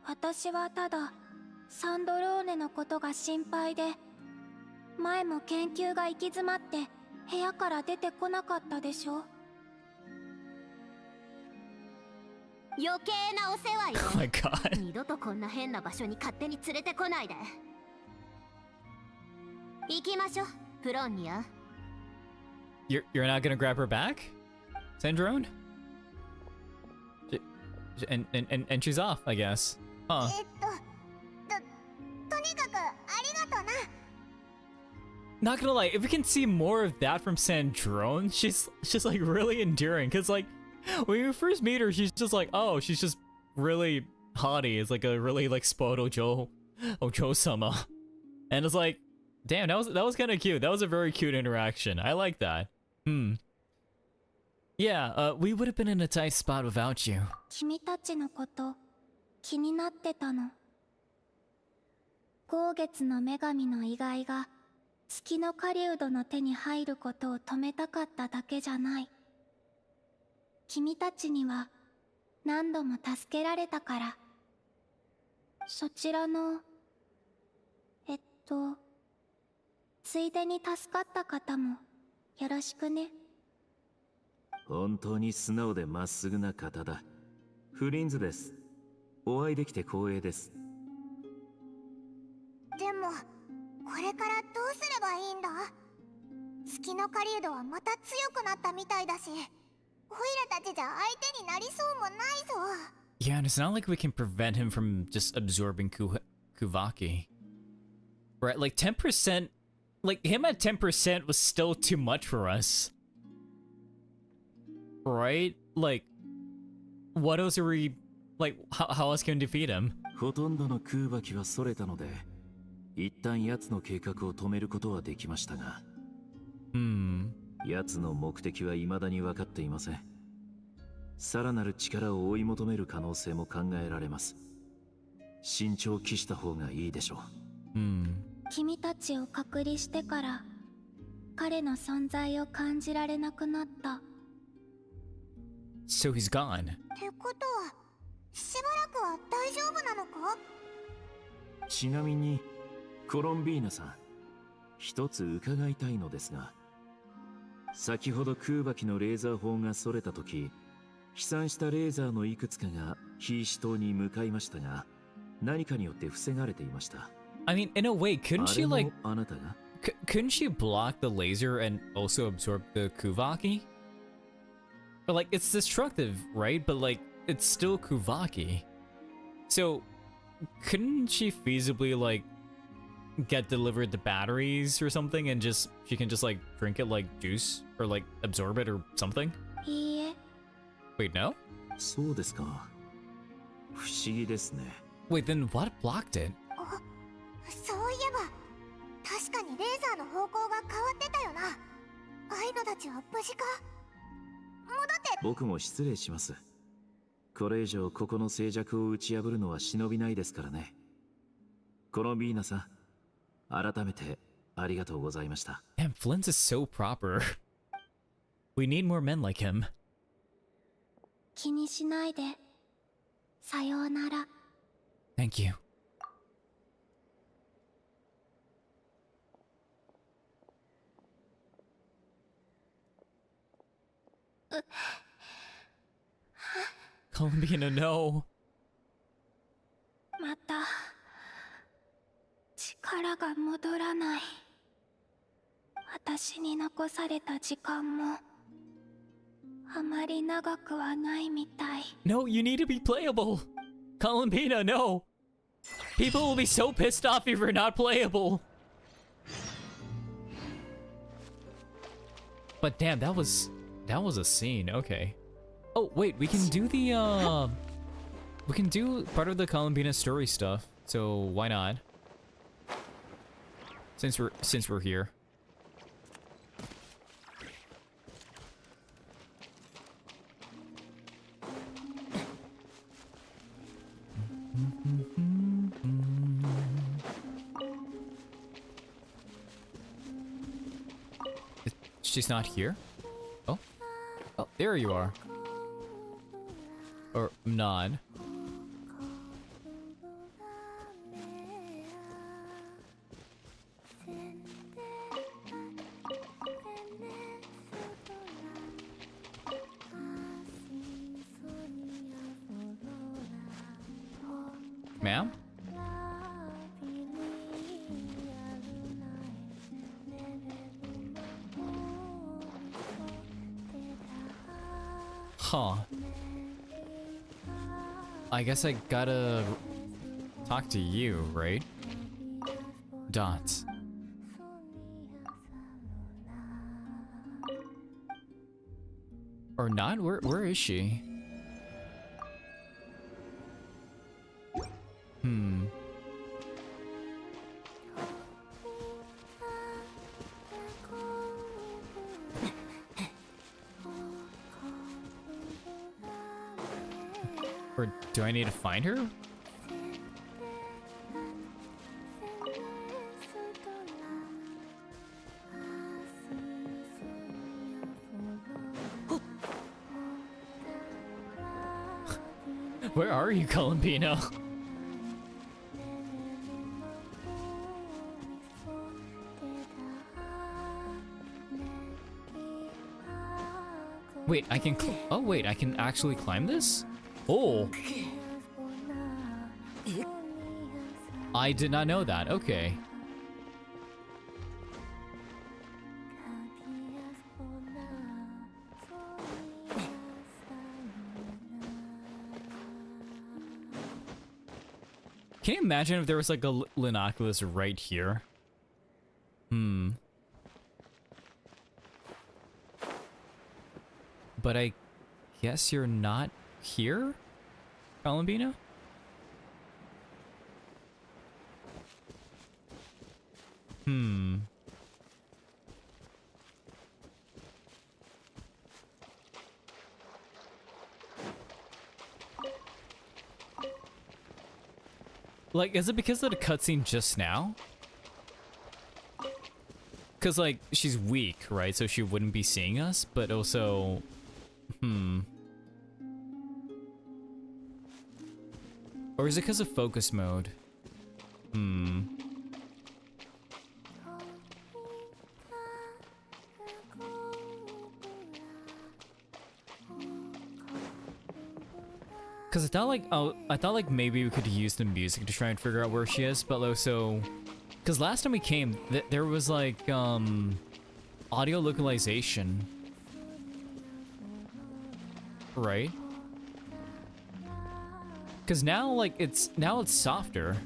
私はただサンドローネのことが心配で、前も研究が行き詰まって部屋から出てこなかったでしょ。余計なお世話よ。Oh my God. 二度とこんな変な場所に勝手に連れてこないで。行きましょう、プロンニア。You're not gonna grab her back, Sandrone? And she's off, I guess. Huh. とにかくありがとな。not gonna lie, if we can see more of that from Sandrone, she's like really endearing. Cause like when you first meet her, she's just like, oh, she's just really haughty. It's like a really like spoiled Ojo-sama, and it's like, damn, that was kind of cute. That was a very cute interaction. I like that. Yeah, we would have been in a tight spot without you. 君たちのこと気になってたの。豪月の女神の遺骸が月の狩人の手に入ることを止めたかっただけじゃない。君たちには何度も助けられたから。そちらのついでに助かった方もよろしくね。本当に素直でまっすぐな方だ。フリンズです。お会いできて光栄です。でもこれからどうすればいいんだ？月の狩人はまた強くなったみたいだし、オイラたちじゃ相手になりそうもないぞ。Yeah, and it's not like we can prevent him from just absorbing Kuvaki. Right, like 10%, like him at 10% was still too much for us. Right? Like, what else are we, like, how else can we defeat him? ほとんどの空爆はそれたので、一旦奴の計画を止めることはできましたが。奴の目的は未だに分かっていません。さらなる力を追い求める可能性も考えられます。慎重を期した方がいいでしょう。君たちを隔離してから彼の存在を感じられなくなった。So he's gone. ってことはしばらくは大丈夫なのか？ちなみにコロンビーナさん、一つ伺いたいのですが、先ほど空爆のレーザー砲がそれた時、飛散したレーザーのいくつかがヒーシ島に向かいましたが、何かによって防がれていました。I mean, in a way, couldn't she like, あなたが couldn't she block the laser and also absorb the Kuvaki? But like, it's destructive, right? But like, it's still Kuvaki. So, couldn't she feasibly like get delivered the batteries or something and just, she can just like drink it like juice or like absorb it or something? いいえ。 Wait, no? そうですか。不思議ですね。 Wait, then what blocked it? そういえば確かにレーザーの方向が変わってたよな。アイノたちは無事か？戻って。僕も失礼します。これ以上ここの静寂を打ち破るのは忍びないですからね。コロンビーナさん、改めてありがとうございました。Damn, Flint is so proper. We need more men like him. 気にしないで。さようなら。Thank you. Columbina, no. また力が戻らない。私に残された時間もあまり長くはないみたい。 No, you need to be playable. Columbina, no. People will be so pissed off if you're not playable. But damn, that was a scene. Okay. Oh wait, we can do the we can do part of the Columbina story stuff. So why not? Since we're here. She's not here? Oh. Oh, there you are. Or Nod. Ma'am? Huh. I guess I gotta talk to you, right? Dots. Or not? Where is she? Hmm. Or do I need to find her? Where are you, Columbino? Wait, I can oh wait, I can actually climb this? Oh. I did not know that. Okay. Can you imagine if there was like a Linoculus right here? Hmm. But I guess you're not here, Columbino? Hmm. Like, is it because of the cutscene just now? Because, like, she's weak, right? So she wouldn't be seeing us, but also... Hmm. Or is it because of focus mode? Hmm. Because I thought like maybe we could use the music to try and figure out where she is, but also... Because last time we came, there was like, audio localization. Right? Because now, like, it's softer.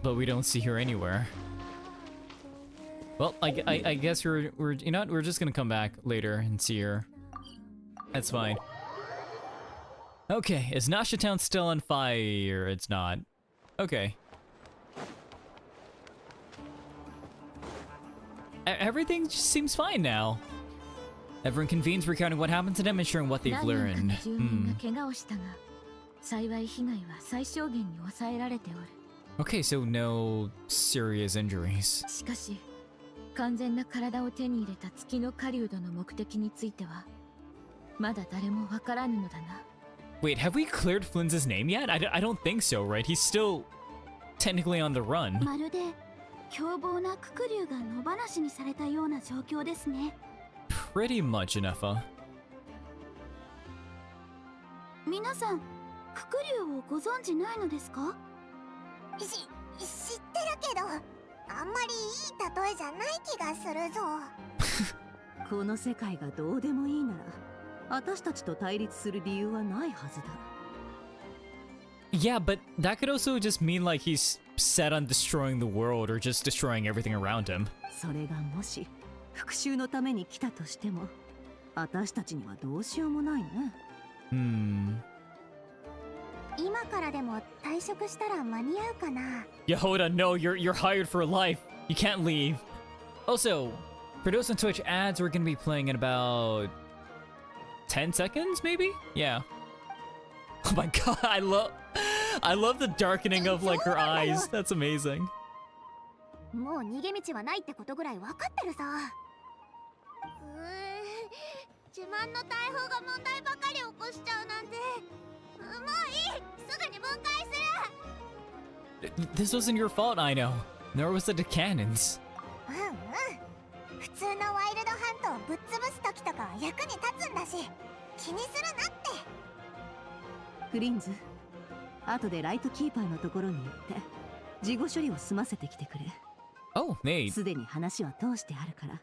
But we don't see her anywhere. Well, I guess we're you know what, we're just gonna come back later and see her. That's fine. Okay, is Nasha Town still on fire? It's not. Okay. Everything just seems fine now. Everyone convenes recounting what happened to them and sharing what they've learned. Okay, so no serious injuries. 完全な体を手に入れた月の狩人の目的についてはまだ誰もわからぬのだな。 Wait, have we cleared Flynn's name yet? I don't think so, right? He's still technically on the run. まるで凶暴なククリュウが野放しにされたような状況ですね。 Pretty much, Inefa. 皆さん、ククリュウをご存知ないのですか？知ってるけど、あんまりいい例えじゃない気がするぞ。この世界がどうでもいいなら、私たちと対立する理由はないはずだ。Yeah, but that could also just mean like he's set on destroying the world or just destroying everything around him. それがもし復讐のために来たとしても、私たちにはどうしようもないね。今からでも退職したら間に合うかな。Yeah, hold on, no, you're hired for life. You can't leave. Also, for those on Twitch, ads we're gonna be playing in about 10 seconds, maybe? Yeah. Oh my god, I love the darkening of like her eyes. That's amazing. もう逃げ道はないってことぐらい分かってるさ。自慢の大砲が問題ばかり起こしちゃうなんて。もういい、すぐに分解する。 This wasn't your fault, I know. Nor was it the cannons. 普通のワイルドハントをぶっ潰す時とかは役に立つんだし、気にするなって。フリンズ、後でライトキーパーのところに行って事後処理を済ませてきてくれ。Oh, Nate. すでに話は通してあるから、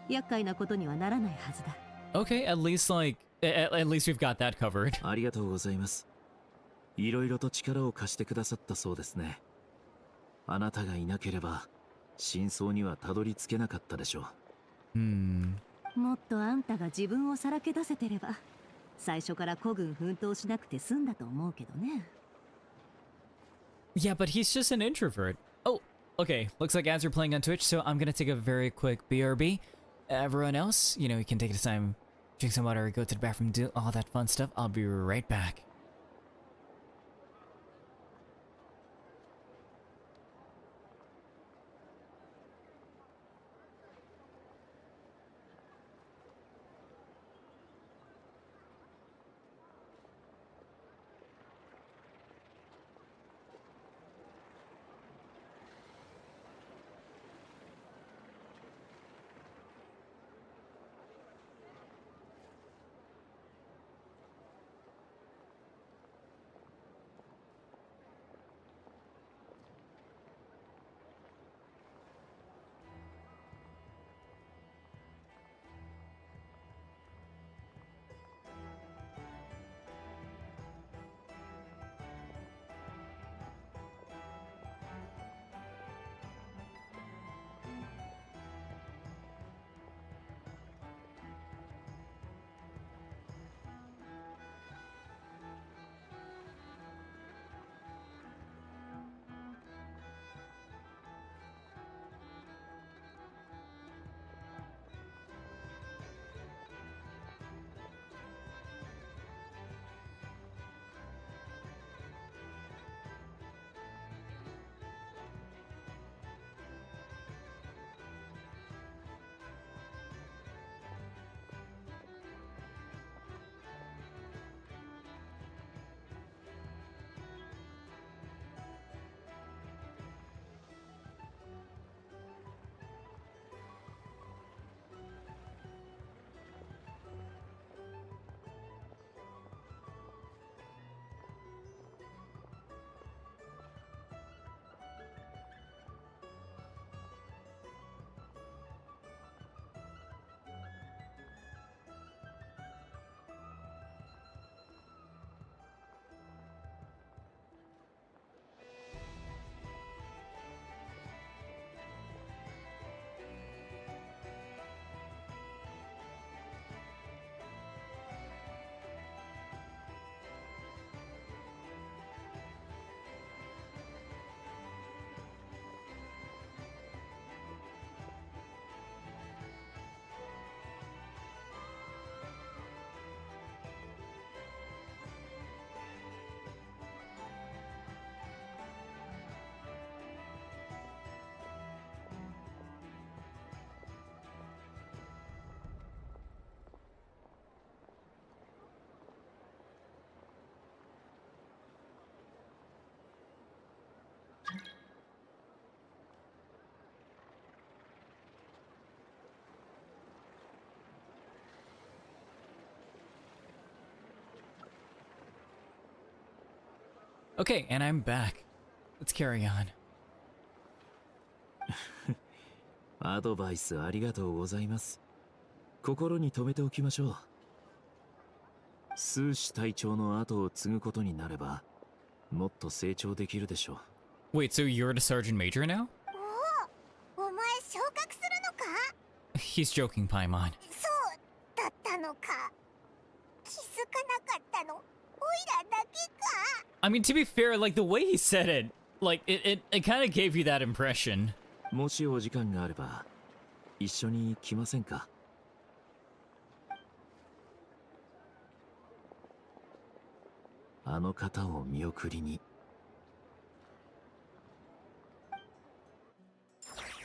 厄介なことにはならないはずだ。Okay, at least like at least we've got that covered. ありがとうございます。いろいろと力を貸してくださったそうですね。あなたがいなければ真相にはたどり着けなかったでしょう。もっとあんたが自分をさらけ出せてれば、最初から孤軍奮闘しなくて済んだと思うけどね。Yeah, but he's just an introvert. Oh, okay. Looks like ads are playing on Twitch, so I'm gonna take a very quick BRB. Everyone else, you know, you can take the time, drink some water, go to the bathroom, do all that fun stuff. I'll be right back. Okay, and I'm back. Let's carry on. アドバイスありがとうございます。心に留めておきましょう。スーシ隊長の後を継ぐことになれば、もっと成長できるでしょう。Wait, so you're the sergeant major now? お前昇格するのか？ He's joking, Paimon. そうだったのか。気づかなかったの。おいらだけか。I mean, to be fair, like the way he said it, like it kind of gave you that impression. もしお時間があれば、一緒に来ませんか？あの方を見送りに。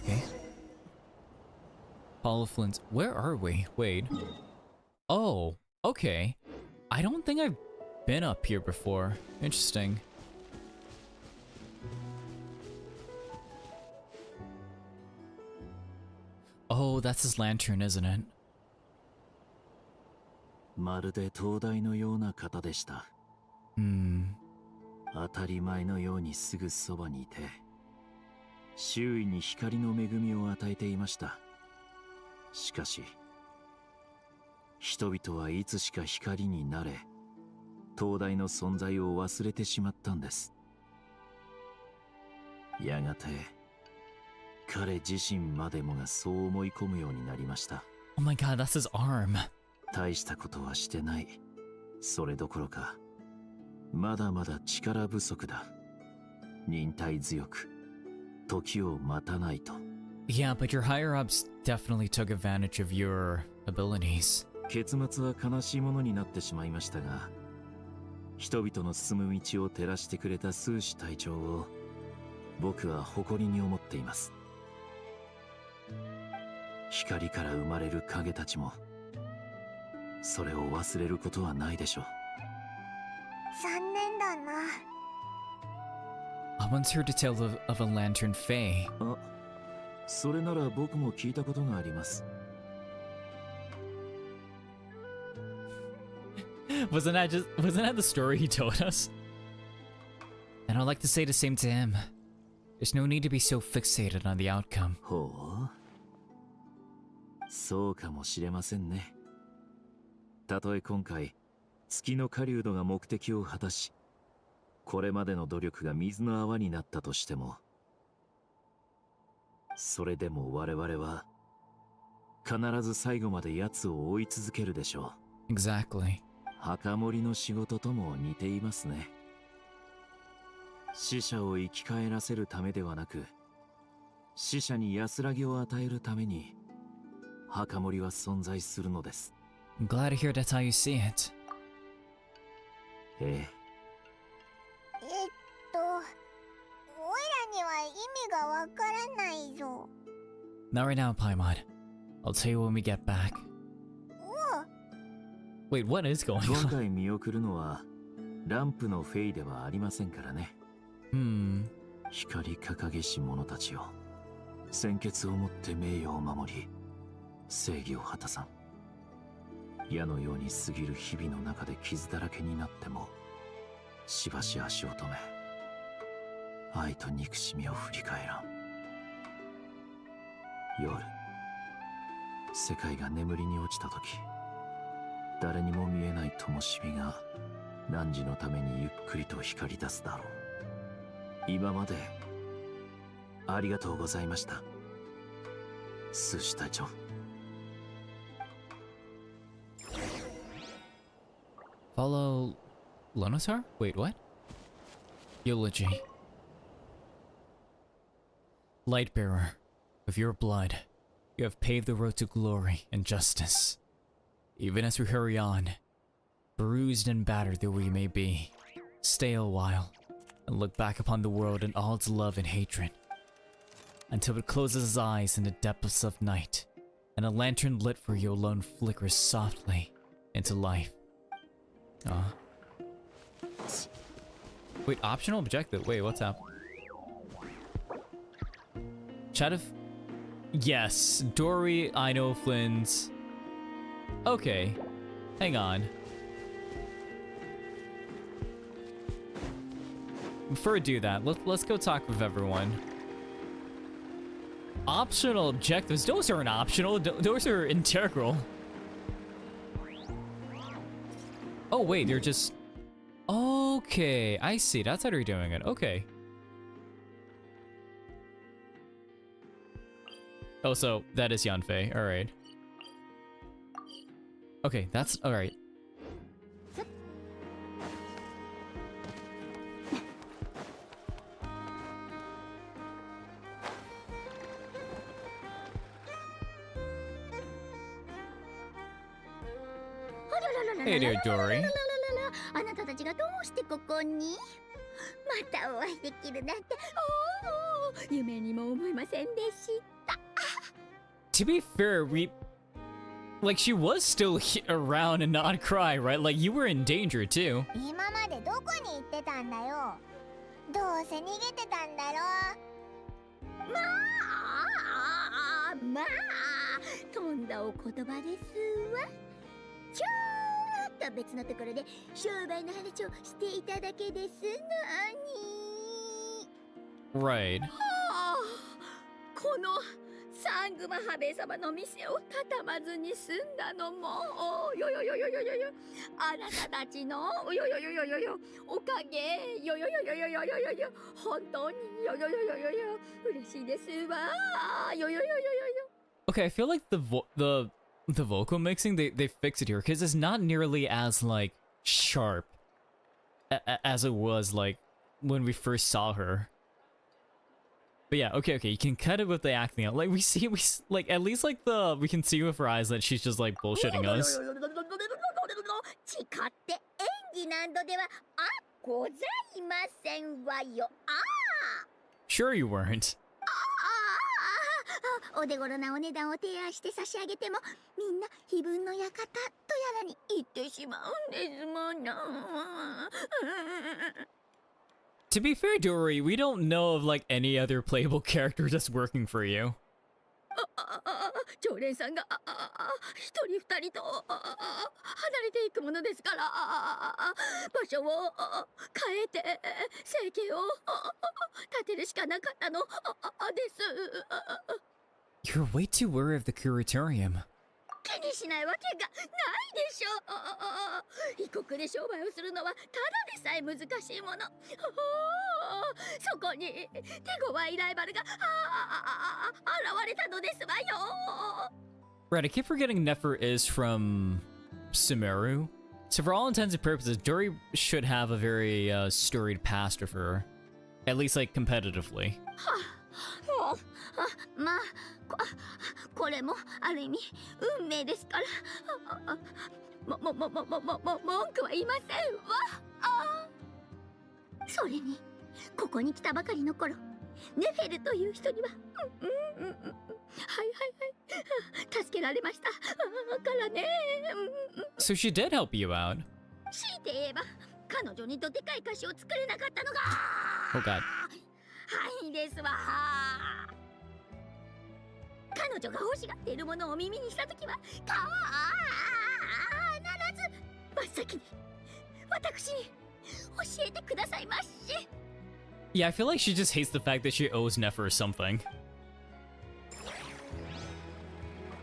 Okay. Paul Flint's. Where are we? Wait. Oh, okay. I don't think I've been up here before. Interesting. Oh, that's his lantern, isn't it? まるで灯台のような方でした。当たり前のようにすぐそばにいて、周囲に光の恵みを与えていました。しかし、人々はいつしか光になれ、灯台の存在を忘れてしまったんです。やがて、彼自身までもがそう思い込むようになりました。 Oh my god, that's his arm. 大したことはしてない。それどころかまだまだ力不足だ。忍耐強く時を待たないと。 Yeah, but your higher ups definitely took advantage of your abilities. 結末は悲しいものになってしまいましたが、人々の進む道を照らしてくれたスーシ隊長を僕は誇りに思っています。光から生まれる影たちもそれを忘れることはないでしょう。残念だな。 I once heard a tale of a lantern fae. あ、それなら僕も聞いたことがあります。Wasn't that the story he told us? And I'd like to say the same to him. There's no need to be so fixated on the outcome. ほう、そうかもしれませんね。たとえ今回月の狩人が目的を果たし、これまでの努力が水の泡になったとしても、それでも我々は必ず最後まで奴を追い続けるでしょう。Exactly. 墓守の仕事とも似ていますね。死者を生き返らせるためではなく、死者に安らぎを与えるために墓守は存在するのです。I'm glad to hear that's how you see it. ええ。おいらには意味がわからないぞ。 Not right now, Paimon. I'll tell you when we get back. Wait, what is going 今 on? 回見送るのはランプのフェイではありませんからね。光掲げし者たちよ、鮮血をもって名誉を守り正義を果たさん。矢のように過ぎる日々の中で傷だらけになってもしばし足を止め、愛と憎しみを振り返らん。夜、世界が眠りに落ちた時、誰にも見えない灯火が汝のためにゆっくりと光り出すだろう。今までありがとうございました、スシ隊長。Follow Lonosar? Wait, what? Eulogy. Lightbearer, with your blood, you have paved the road to glory and justice. Even as we hurry on, bruised and battered though we may be, stay a while and look back upon the world and all its love and hatred, until it closes its eyes in the depths of night, and a lantern lit for you alone flickers softly into life. Wait, optional objective. Wait, what's up? Chat of... Yes, Dory, I know Flynn's... Okay, hang on. Before we do that, let's go talk with everyone. Optional objectives? Those aren't optional, those are integral. Oh wait, they're just... Okay, I see, that's how they're doing it, okay. Oh, so that is Yanfei, alright. Okay, that's alright. Hey there, Dory. あなたたちがどうしてここに？またお会いできるなんて、夢にも思いませんでした。 To be fair, like, she was still around in Nod-Krai, right? Like, you were in danger too. 今までどこに行ってたんだよ。どうせ逃げてたんだろ。まあ、とんだお言葉ですわ。ちょっと別のところで商売の話をしていただけですのに。Right. このサングマハベ様の店を畳まずに済んだのもよよよよよよよあなたたちのよよよよよよおかげよよよよよよよよよ本当によよよよよよ嬉しいですわよよよよよよ Okay, I feel like the vocal mixing they fixed it here because it's not nearly as like sharp as it was like when we first saw her. But yeah, okay, you can cut it with the acting out. Like we like at least like we can see with her eyes that she's just like bullshitting us. 誓って演技などではございませんわよ。Sure you weren't. お手頃なお値段を提案して差し上げてもみんな非分の館とやらに行ってしまうんですもの。To be fair, Dory, we don't know of like any other playable character that's working for you. 常連さんが一人二人と離れていくものですから場所を変えて生計を立てるしかなかったのです。 You're way too worried of the curatorium. 気にしないわけがないでしょう。異国で商売をするのはただでさえ難しいもの。そこに手強いライバルが現れたのですわよ。 Right, I keep forgetting Nefer is from Sumeru. So for all intents and purposes, Dory should have a very storied past of her. At least like competitively. まあこれもある意味運命ですから文句は言いませんわ。それにここに来たばかりの頃ネフェルという人には助けられましたからね。So she did help you out. 強いて言えば彼女にどでかい歌詞を作れなかったのが Oh god. はいですわ。彼女が欲しがっているものを耳にしたときは必ず真っ先に私に教えてくださいまし。 Yeah, I feel like she just hates the fact that she owes Nefer something.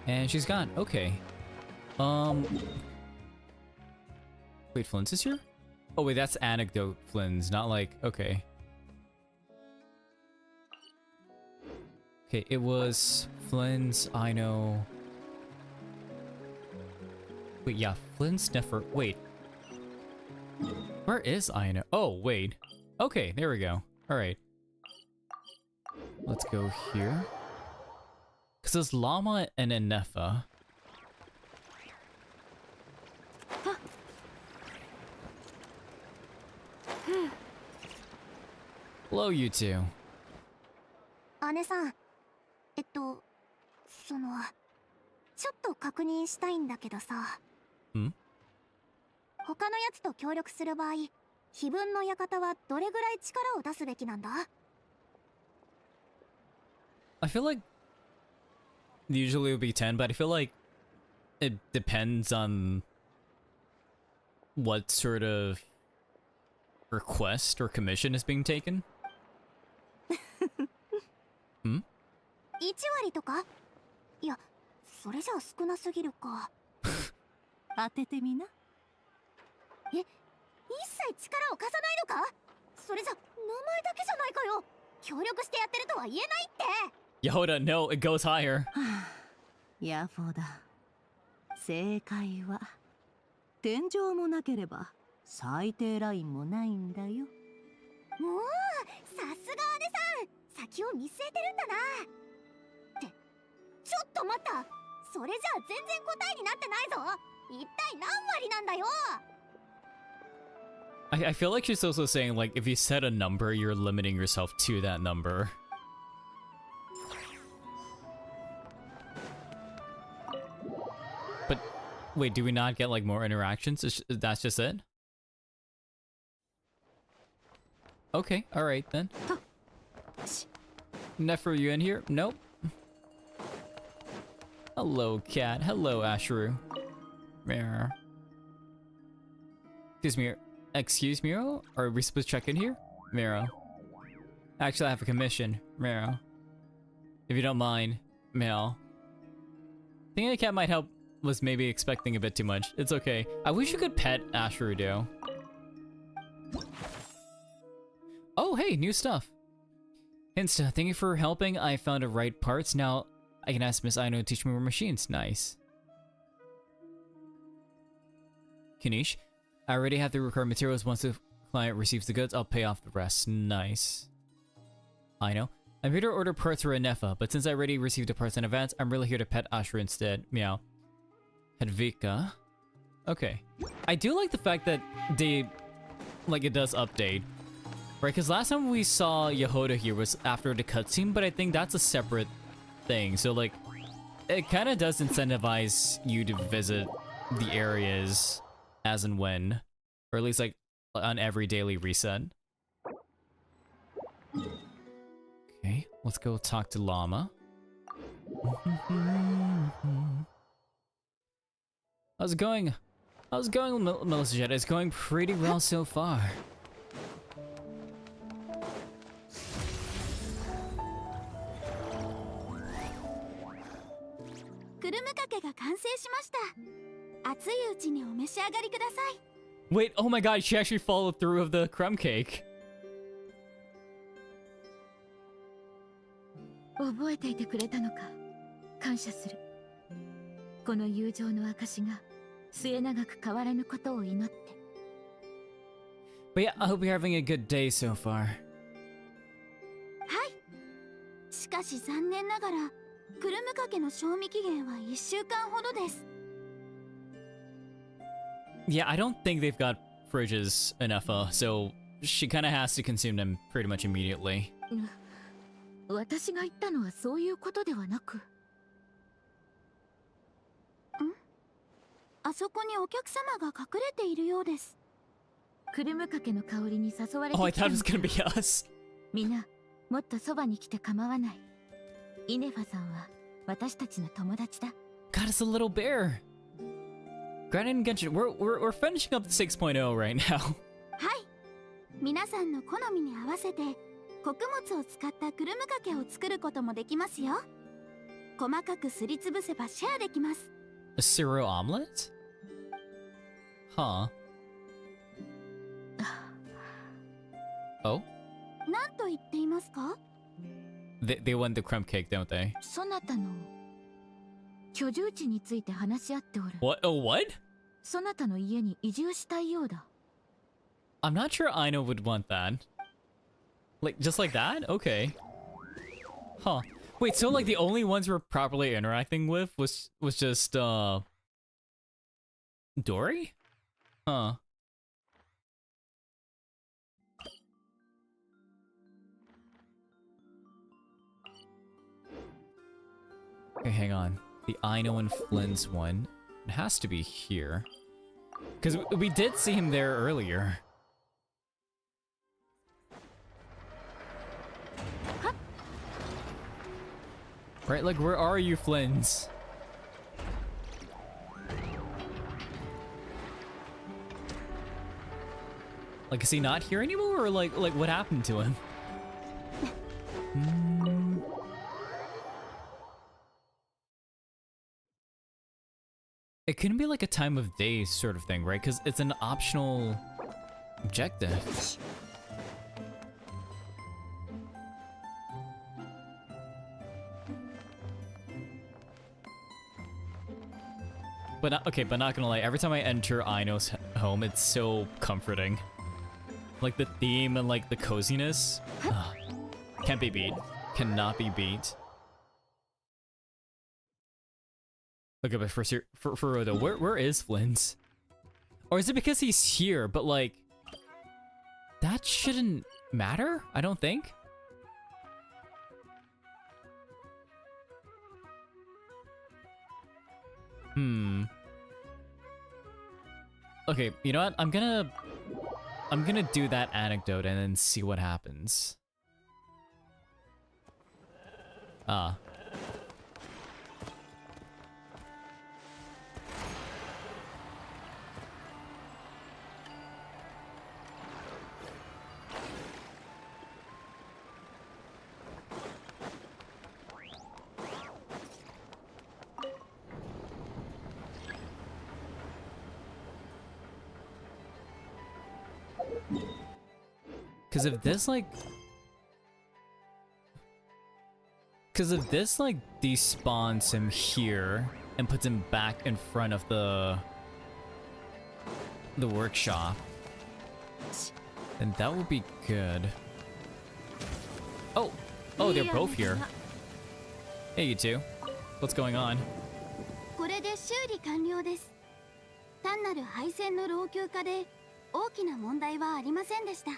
And she's gone. Okay. Wait, Flynn's is here? Oh wait, that's anecdote Flynn's, not like, okay. Okay, it was Flynn's, I know. Wait, yeah, Flynn's Nefer, wait. Where is Aino? Oh, wait. Okay, there we go. Alright. Let's go here. Because there's Llama and Enefa. Hello, you two. 姉さんそのちょっと確認したいんだけどさ。ん？他のやつと協力する場合非分の館はどれぐらい力を出すべきなんだ？ I feel like usually it would be 10, but I feel like it depends on what sort of request or commission is being taken. 1割とか？いや、それじゃあ少なすぎるか。当ててみな。一切力を貸さないのか？それじゃ名前だけじゃないかよ。協力してやってるとは言えないって。Yoda, no, it goes higher. ヤフォだ。正解は天井もなければ最低ラインもないんだよ。もうさすが姉さん、先を見据えてるんだな。ってちょっと待った、それじゃあ全然答えになってないぞ。一体何割なんだよ。I feel like she's also saying, like, if you set a number, you're limiting yourself to that number. But, wait, do we not get, like, more interactions? That's just it? Okay, alright then. Nefer, you in here? Nope. Hello, cat. Hello, Asheru. Mirror. Excuse me, Miro? Are we supposed to check in here? Miro. Actually, I have a commission. Miro. If you don't mind, Male. Thinking a cat might help was maybe expecting a bit too much. It's okay. I wish you could pet Ashrudo. Oh, hey, new stuff. Insta, thank you for helping. I found the right parts. Now I can ask Miss Aino to teach me more machines. Nice. Kanish, I already have the required materials. Once the client receives the goods, I'll pay off the rest. Nice. Aino, I'm here to order parts for Anefa, but since I already received the parts in advance, I'm really here to pet Ashra instead. Meow. Hedvika. Okay. I do like the fact that they, like, it does update. Right, because last time we saw Yehoda here was after the cutscene, but I think that's a separate thing. So, like, it kind of does incentivize you to visit the areas as and when. Or at least, like, on every daily reset. Okay, let's go talk to Llama. How's it going? How's it going, Melissa Jetta? It's going pretty well so far. Wait, oh my god, she actually followed through of the crumb cake. 覚えていてくれたのか。感謝する。この友情の証が末永く変わらぬことを祈って。But yeah, I hope you're having a good day so far. はい。しかし残念ながらクルムカケの賞味期限は1週間ほどです。 Yeah, I don't think they've got fridges enough, so she kind of has to consume them pretty much immediately. 私が言ったのはそういうことではなく。あそこにお客様が隠れているようです。クルムカケの香りに誘われて Oh, I きた thought it の was gonna be us. みんな、もっとそばに来て構わない。イネファさんは私たちの友達だ。 God, it's a little bear. Granted and Genshin, we're finishing up 6.0 right now. はい。皆さんの好みに合わせて穀物を使ったクルムカケを作ることもできますよ。細かくすりつぶせばシェアできます。 A cereal omelet? Huh. Oh? 何と言っていますか？ They want the crumb cake, don't they? そなたの居住地について話し合っておる。 What? Oh, what? そなたの家に移住したいようだ。 I'm not sure Aino would want that. Like, just like that? Okay. Huh. Wait, so like the only ones we're properly interacting with was just, Dory? Huh. Okay, hang on. The Aino and Flynn's one. It has to be here. Because we did see him there earlier. Right, like, where are you, Flynn's? Like, is he not here anymore, or like what happened to him? It couldn't be like a time of day sort of thing, right? Because it's an optional objective. But okay, but not gonna lie, every time I enter Aino's home, it's so comforting. Like the theme and like the coziness. Can't be beat. Cannot be beat. Okay, but for Rodo, where is Flynn's? Or is it because he's here, but like... That shouldn't matter, I don't think? Okay, you know what? I'm gonna do that anecdote and then see what happens. Ah. Because if this like despawns him here and puts him back in front of the workshop, then that would be good. Oh, they're both here. Hey, you two. What's going on? これで修理完了です。単なる配線の老朽化で大きな問題はありませんでした。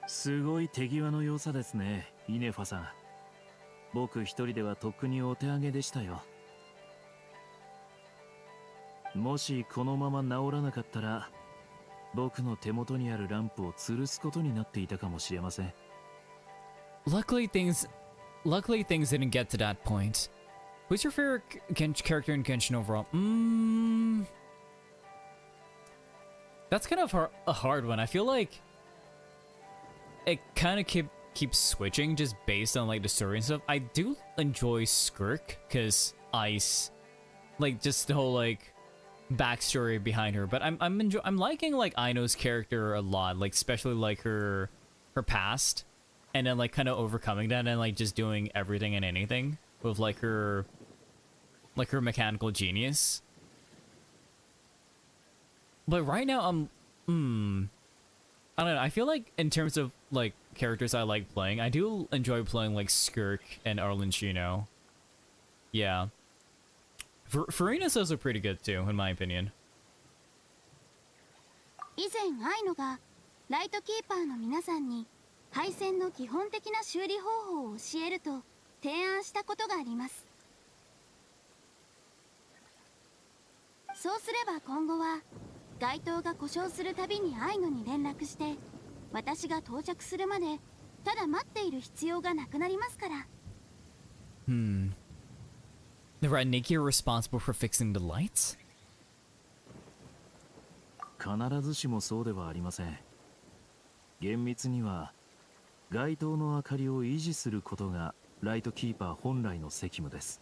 すごい手際の良さですね、イネファさん。僕一人ではとっくにお手上げでしたよ。もしこのまま治らなかったら、僕の手元にあるランプを吊るすことになっていたかもしれません。Luckily things didn't get to that point. Who's your favorite character in Genshin overall? That's kind of a hard one. I feel like it kind of keeps switching just based on like the story and stuff. I do enjoy Skirk because Ice, like just the whole like backstory behind her. But I'm liking like Aino's character a lot, like especially like her past, and then like kind of overcoming that and like just doing everything and anything with like her mechanical genius. But right now I don't know, I feel like in terms of like characters I like playing, I do enjoy playing like Skirk and Arlenchino. Yeah. Farina's also pretty good too, in my opinion. 以前アイノがライトキーパーの皆さんに配線の基本的な修理方法を教えると提案したことがあります。そうすれば今後は街灯が故障するたびにアイノに連絡して、私が到着するまでただ待っている必要がなくなりますから。The Radniki are responsible for fixing the lights? 必ずしもそうではありません。厳密には街灯の明かりを維持することがライトキーパー本来の責務です。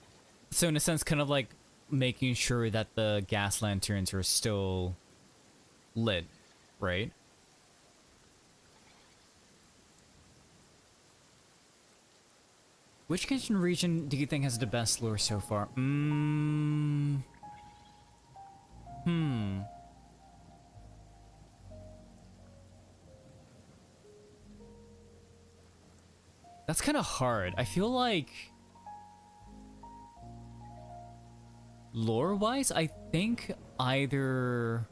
So in a sense, kind of like making sure that the gas lanterns are still lit, right? Which Genshin region do you think has the best lore so far? That's kind of hard. I feel like lore-wise, I think either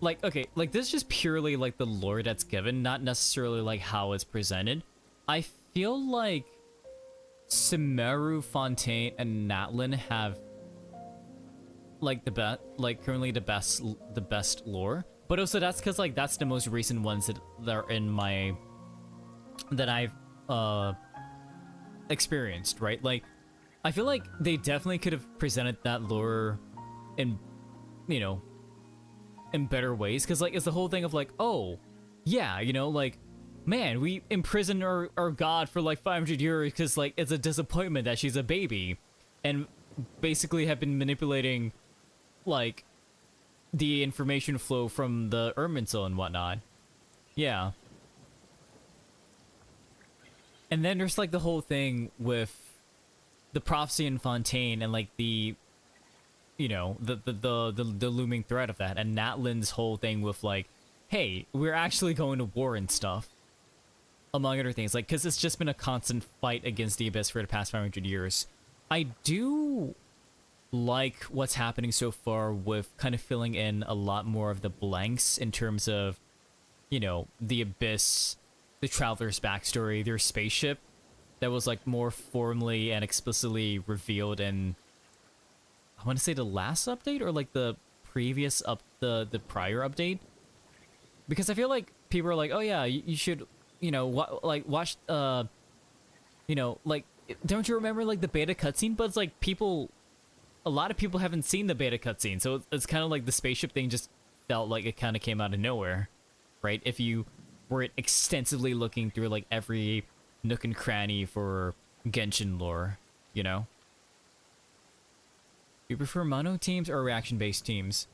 like, okay, like this is just purely like the lore that's given, not necessarily like how it's presented. I feel like Sumeru, Fontaine, and Natlin have like the best, like currently the best lore. But also that's because like that's the most recent ones that are in my that I've experienced, right? Like I feel like they definitely could have presented that lore in, you know, in better ways, because like it's the whole thing of like, oh yeah, you know, like, man, we imprisoned our god for like 500 years because like it's a disappointment that she's a baby, and basically have been manipulating like the information flow from the Irminsul and whatnot. Yeah. And then there's like the whole thing with the prophecy in Fontaine and like the, you know, the looming threat of that, and Natlin's whole thing with like, hey, we're actually going to war and stuff, among other things, like, because it's just been a constant fight against the Abyss for the past 500 years. I do like what's happening so far with kind of filling in a lot more of the blanks in terms of, you know, the Abyss, the Traveler's backstory, their spaceship that was like more formally and explicitly revealed in, I want to say the last update or like the previous the prior update, because I feel like people are like, oh yeah, you should, you know, watch you know, like, don't you remember like the beta cutscene? But it's like a lot of people haven't seen the beta cutscene, so it's kind of like the spaceship thing just felt like it kind of came out of nowhere, right? If you weren't extensively looking through like every nook and cranny for Genshin lore, you know? You prefer mono teams or reaction-based teams?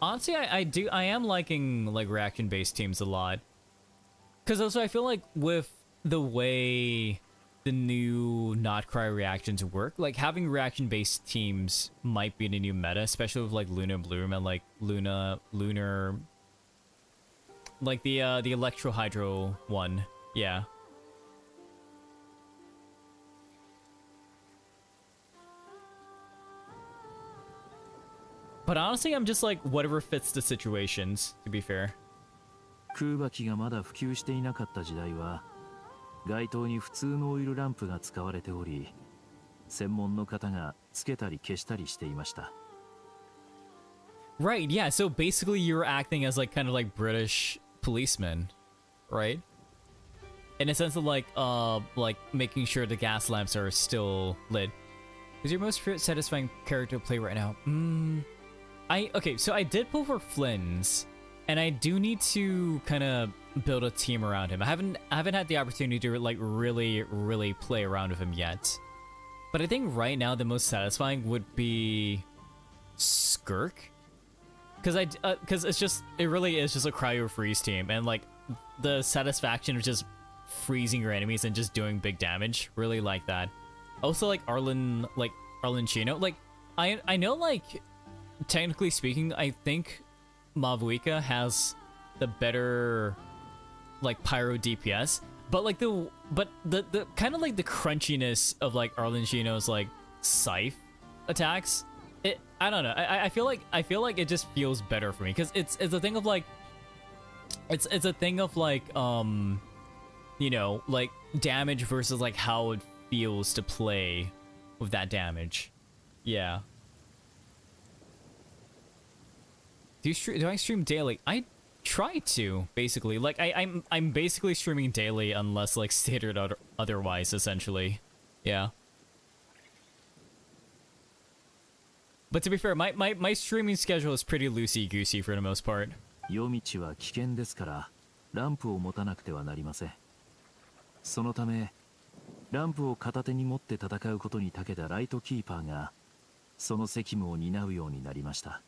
Honestly, I am liking like reaction-based teams a lot. Because also I feel like with the way the new Nod-Krai reactions work, like having reaction-based teams might be the new meta, especially with like Luna Bloom and like Lunar, like the Electro Hydro one, yeah. But honestly, I'm just like whatever fits the situations, to be fair. 空爆がまだ普及していなかった時代は街灯に普通のオイルランプが使われており、専門の方がつけたり消したりしていました。 Right, yeah, so basically you're acting as like kind of like British policemen, right? In a sense of like making sure the gas lamps are still lit. Who's your most satisfying character to play right now? Okay, so I did pull for Flynn's, and I do need to kind of build a team around him. I haven't had the opportunity to like really play around with him yet. But I think right now the most satisfying would be Skirk. Because it really is just a cryo freeze team, and like the satisfaction of just freezing your enemies and just doing big damage, really like that. Also like Arlenchino, like I know, like technically speaking, I think Mavuika has the better like pyro DPS, but like the kind of like the crunchiness of like Arlenchino's like scythe attacks, I don't know. I feel like it just feels better for me because it's a thing of like it's a thing of like you know, like damage versus like how it feels to play with that damage. Yeah. Do I stream daily? I try to, basically. Like I'm basically streaming daily unless like stated otherwise, essentially. Yeah. But to be fair, my streaming schedule is pretty loosey-goosey for the most part. 夜道は危険ですから、ランプを持たなくてはなりません。そのため、ランプを片手に持って戦うことに長けたライトキーパーが、その責務を担うようになりました。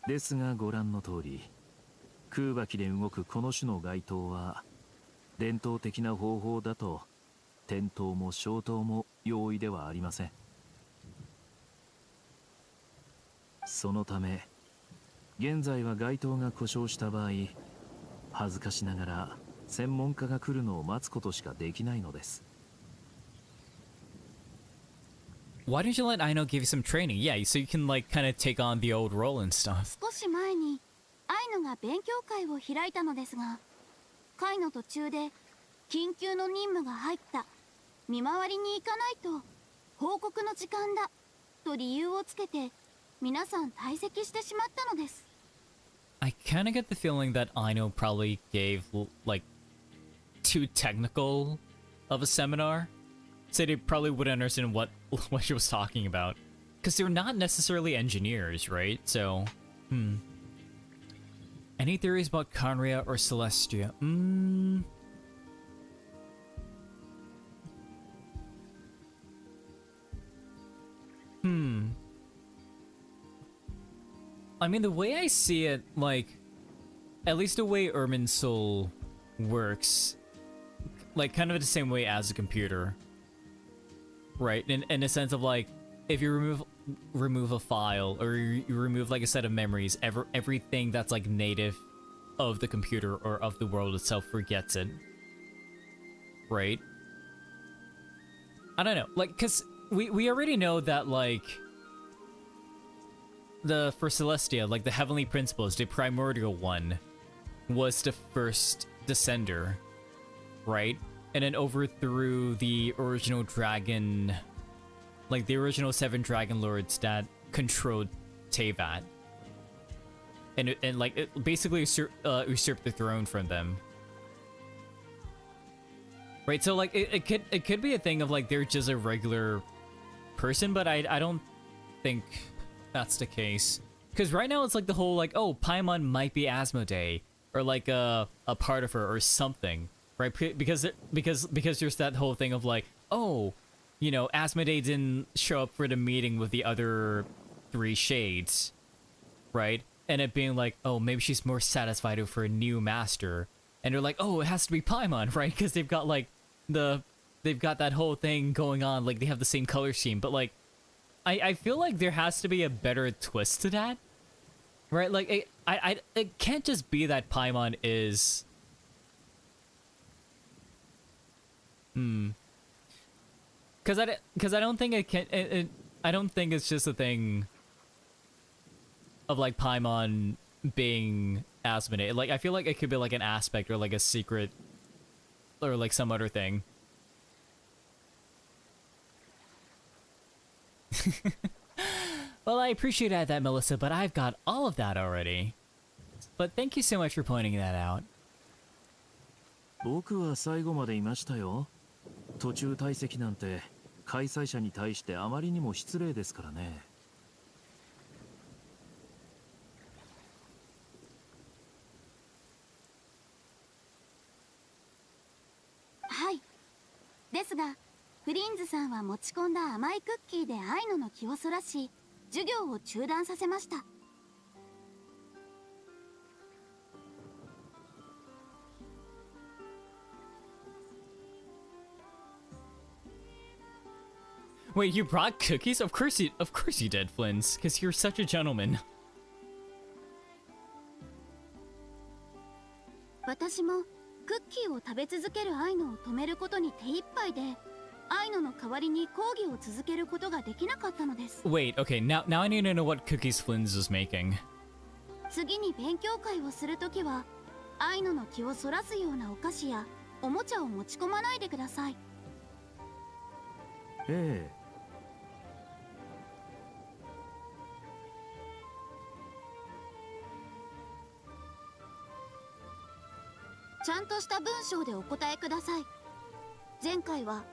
ですがご覧の通り、空爆で動くこの種の街灯は、伝統的な方法だと、点灯も消灯も容易ではありません。そのため、現在は街灯が故障した場合、恥ずかしながら専門家が来るのを待つことしかできないのです。Why didn't you let Aino give you some training? Yeah, so you can like kind of take on the old role and stuff. 少し前にアイノが勉強会を開いたのですが、会の途中で緊急の任務が入った、見回りに行かないと報告の時間だと理由をつけて皆さん退席してしまったのです。I kind of get the feeling that Aino probably gave like too technical of a seminar, so they probably wouldn't understand what she was talking about, because they're not necessarily engineers, right? So, Any theories about khaenri'ah or Celestia? I mean, the way I see it, like, at least the way Irminsul works, like, kind of the same way as a computer, right? In a sense of, like, if you remove a file, or you remove, like, a set of memories, everything that's, like, native of the computer or of the world itself forgets it, right? I don't know, like, because we already know that, like, for Celestia, like the Heavenly Principles, the primordial one was the first descender, right? And then overthrew the original dragon, like the original 7 dragon lords that controlled Teyvat. And like it basically usurped the throne from them. Right, so like it could be a thing of like they're just a regular person, but I don't think that's the case. Because right now it's like the whole like, oh, Paimon might be Asmodee, or like a part of her or something, right? Because there's that whole thing of like, oh, you know, Asmodee didn't show up for the meeting with the other 3 shades, right? And it being like, oh, maybe she's more satisfied for a new master. And they're like, oh, it has to be Paimon, right? Because they've got like they've got that whole thing going on, like they have the same color scheme. But like, I feel like there has to be a better twist to that, right? Like it can't just be that Paimon is because I don't think it can. I don't think it's just a thing of like Paimon being Asmodee. Like I feel like it could be like an aspect or like a secret or like some other thing. Well, I appreciate that, Melissa, but I've got all of that already. But thank you so much for pointing that out. 僕は最後までいましたよ。途中退席なんて開催者に対してあまりにも失礼ですからね。はい。ですが、フリンズさんは持ち込んだ甘いクッキーでアイノの気をそらし、授業を中断させました。Wait, you brought cookies? Of course you did, Flins, because you're such a gentleman. 私もクッキーを食べ続けるアイノを止めることに手一杯で、アイノの代わりに講義を続けることができなかったのです。Wait, okay, now I need to know what cookies Flins is making. 次に勉強会をするときは、アイノの気をそらすようなお菓子やおもちゃを持ち込まないでください。ええ。ちゃんとした文章でお答えください。前回は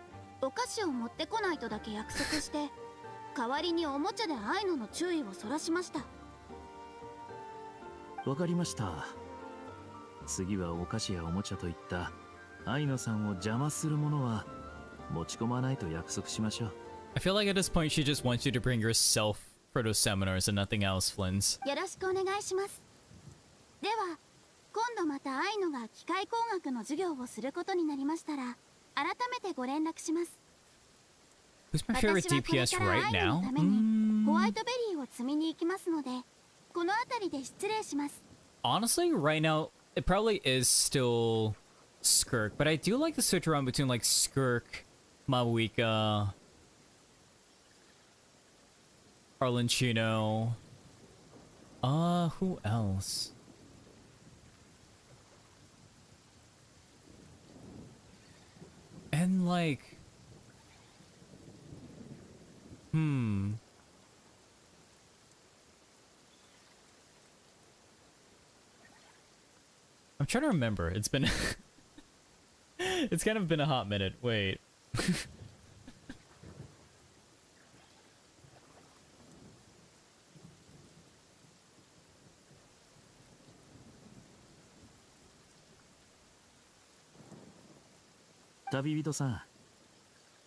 お菓子を持ってこないとだけ約束して代わりにおもちゃでアイノの注意をそらしました。わかりました。次はお菓子やおもちゃといったアイノさんを邪魔するものは持ち込まないと約束しましょう。I feel like at this point she just wants you to bring yourself for those seminars and nothing else, Flins. よろしくお願いします。では今度またアイノが機械工学の授業をすることになりましたら改めてご連絡します。 Who's my favorite 私はこれ DPS からア right イノ now? のためにホワイトベリーを摘みに行きますのでこの辺りで失礼します。 Honestly, right now, it probably is still Skirk, but I do like to switch around between like Skirk, Mabuika, Arlenchino. Who else? And like, I'm trying to remember. It's been it's kind of been a hot minute. Wait. 旅人さん、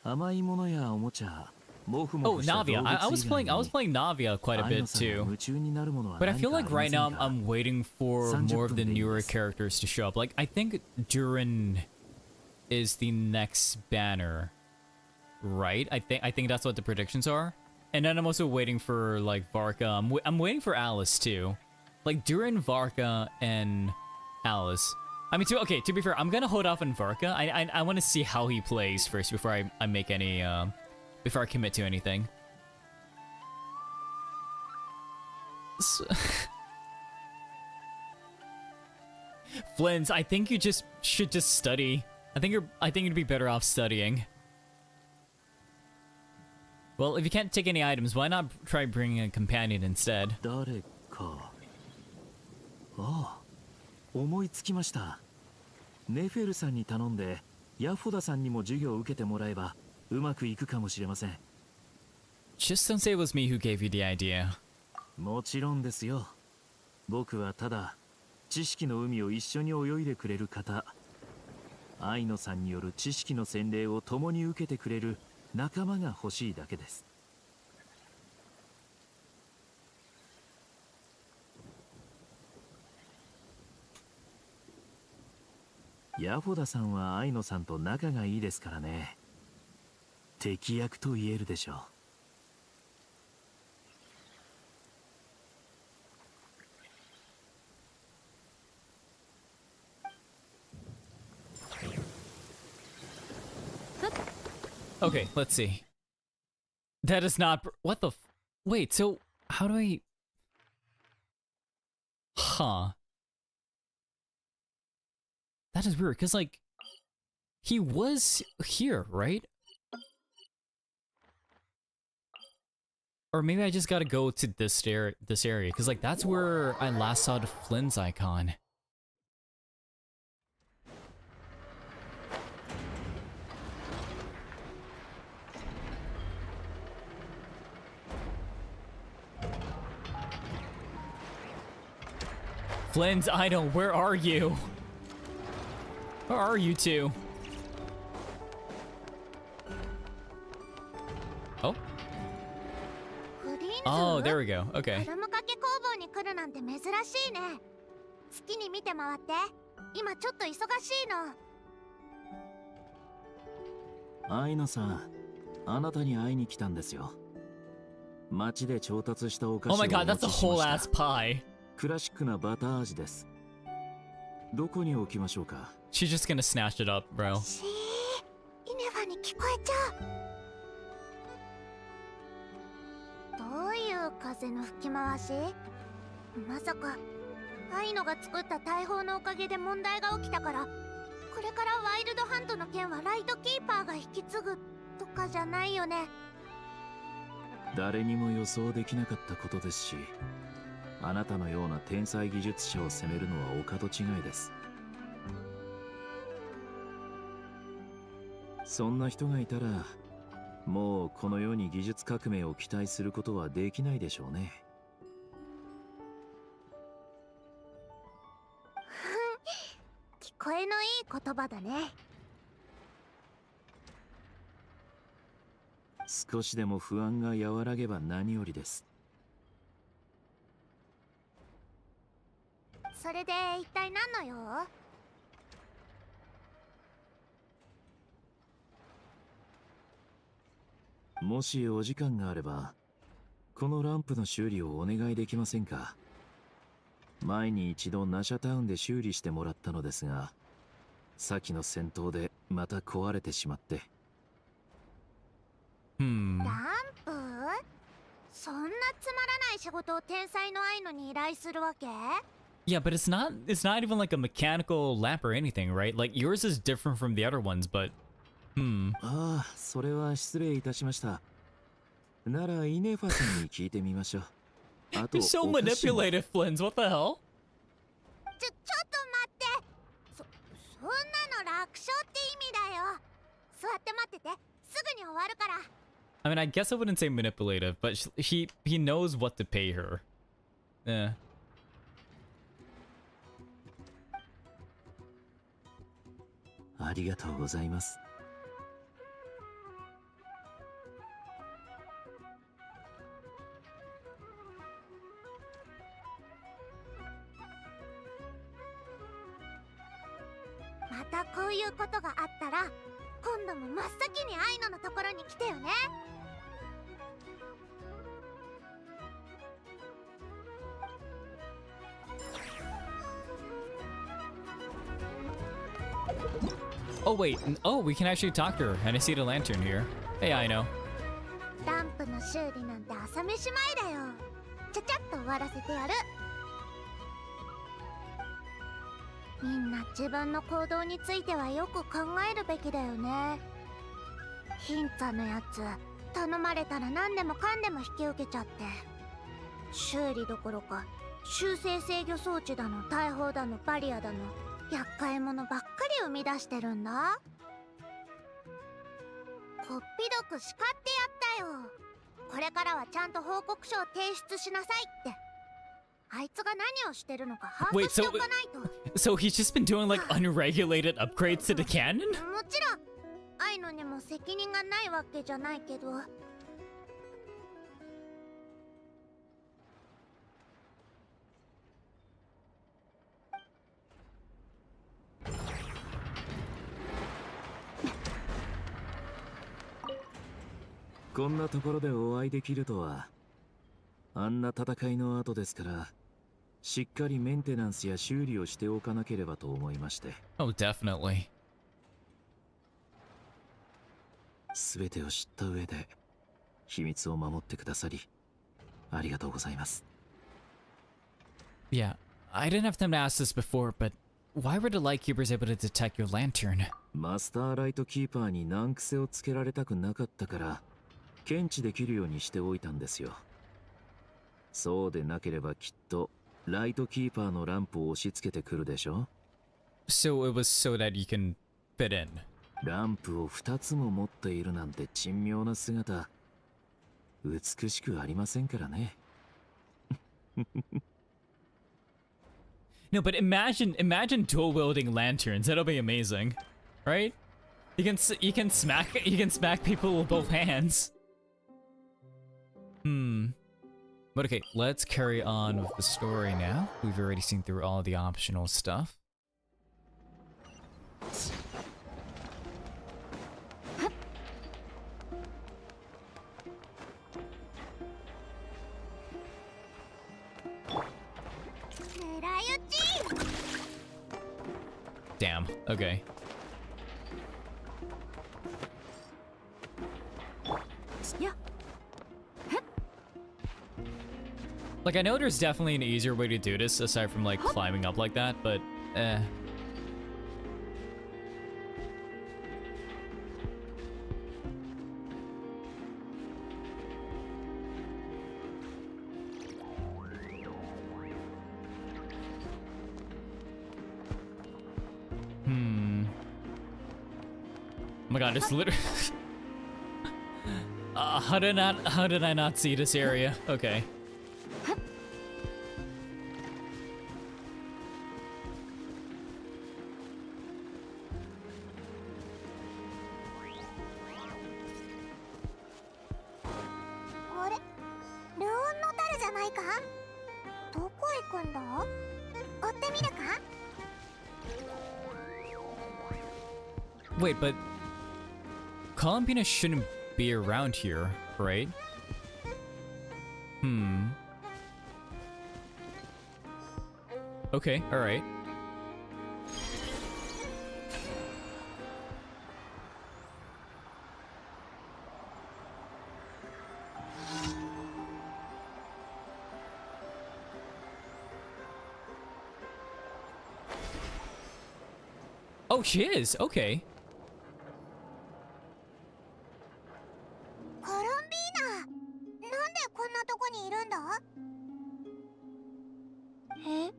甘いものやおもちゃ、毛布 Oh, もした動 Navia. 物 I was 以外 playing Navia quite a アイノ bit さんが too. 夢中になるものは But I 何 feel かあ like りま right せん now か？ I'm waiting for 30 more of the 分でいい newer です。 characters to show up. Like I think Durin is the next banner, right? I think that's what the predictions are. And then I'm also waiting for like Varka. I'm waiting for Alice too. Like Durin, Varka, and Alice. I mean, to be fair, I'm gonna hold off on Varka. I want to see how he plays first before I make any before I commit to anything. So Flins, I think you should just study. I think you'd be better off studying. Well, if you can't take any items, why not try bringing a companion instead? 誰か。ああ、思いつきました。ネフェルさんに頼んでヤフォダさんにも授業を受けてもらえばうまくいくかもしれません。Just don't say it was me who gave you the idea. もちろんですよ。僕はただ知識の海を一緒に泳いでくれる方、アイノさんによる知識の洗礼を共に受けてくれる仲間が欲しいだけです。ヤフォダさんはアイノさんと仲がいいですからね。敵役と言えるでしょう。Okay, let's see. That is not. What the? Wait, so how do I. Huh. That is weird, because, like, he was here, right? Or maybe I just gotta go to this area, because, like, that's where I last saw the Flynn's icon. Flynn's idol, where are you? Where are you two? Oh. Oh, there we go. Okay. 子供かけ工房に来るなんて珍しいね。好きに見て回って。今ちょっと忙しいの。アイノさん、あなたに会いに来たんですよ。街で調達したお菓子を Oh my お god, 持 that's ち a しま whole した。 ass pie. クラシックなバター味です。どこに置きましょうか。 She's just gonna snatch it up, bro. イネファに聞こえちゃう。どういう風の吹き回し？まさかアイノが作った大砲のおかげで問題が起きたから、これからワイルドハントの件はライトキーパーが引き継ぐとかじゃないよね。誰にも予想できなかったことですし、あなたのような天才技術者を責めるのはお門違いです。そんな人がいたら、もうこの世に技術革命を期待することはできないでしょうね。聞こえのいい言葉だね。少しでも不安が和らげば何よりです。それで一体何の用？もしお時間があれば、このランプの修理をお願いできませんか。前に一度ナシャタウンで修理してもらったのですが、先の戦闘でまた壊れてしまって。ランプ？そんなつまらない仕事を天才のアイノに依頼するわけ？ Yeah, but it's not even like a mechanical lamp or anything, right? Like yours is different from the other ones, but ああ、それは失礼いたしまました。ならイネファさんに聞いてみましょう。あと You're so お菓子も manipulative, Flynn's. What the hell? ちょっと待って。そんなの楽勝って意味だよ。座って待ってて。すぐに終わるから。I mean, I guess I wouldn't say manipulative, but he knows what to pay her. Yeah. ありがとうございます。またこういうことがあったら、今度も真っ先にアイノのところに来てよね。Oh wait. Oh, we can actually talk to her, and I see the lantern here. Hey, I know. ランプの修理なんて朝飯前だよ。ちゃちゃっと終わらせてやる。みんな自分の行動についてはよく考えるべきだよね。ヒンツァのやつ、頼まれたら何でもかんでも引き受けちゃって、修理どころか修正制御装置だの大砲だのバリアだの厄介者ばっかり生み出してるんだ。こっぴどく叱ってやったよ。これからはちゃんと報告書を提出しなさいって。あいつが何をしてるのか把握しておかないと。So he's just been doing like unregulated upgrades to the cannon? もちろん愛のにも責任がないわけじゃないけど。こんなところでお会いできるとは。あんな戦いの後ですから、しっかりメンテナンスや修理をしておかなければと思いまして。Oh, definitely. すべてを知った上で秘密を守ってくださりありがとうございます。Yeah, I didn't have time to ask this before, but why were the lightkeepers able to detect your lantern? マスターライトキーパーに難癖をつけられたくなかったから検知できるようにしておいたんですよ。そうでなければきっとライトキーパーのランプを押し付けてくるでしょ。 So it was so that you can fit in. ランプを2つも持っているなんて珍妙な姿、美しくありませんからね。No, but imagine dual wielding lanterns. That'll be amazing, right? You can smack people with both hands. But okay, let's carry on with the story now. We've already seen through all the optional stuff. Damn, okay. Yeah. Like, I know there's definitely an easier way to do this aside from like climbing up like that, but Oh my god, it's literally how did I not see this area? Okay. Wait, but Columbina shouldn't be around here, right? Okay, alright. Oh, she is. Okay. Eh?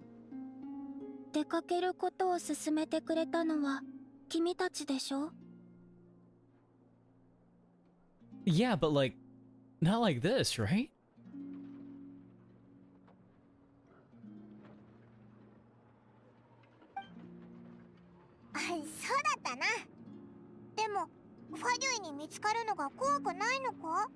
出かけることを勧めてくれたのは君たちでしょ? Yeah, but like, not like this, right? そうだったな。でもファデュイに見つかるのが怖くないのか？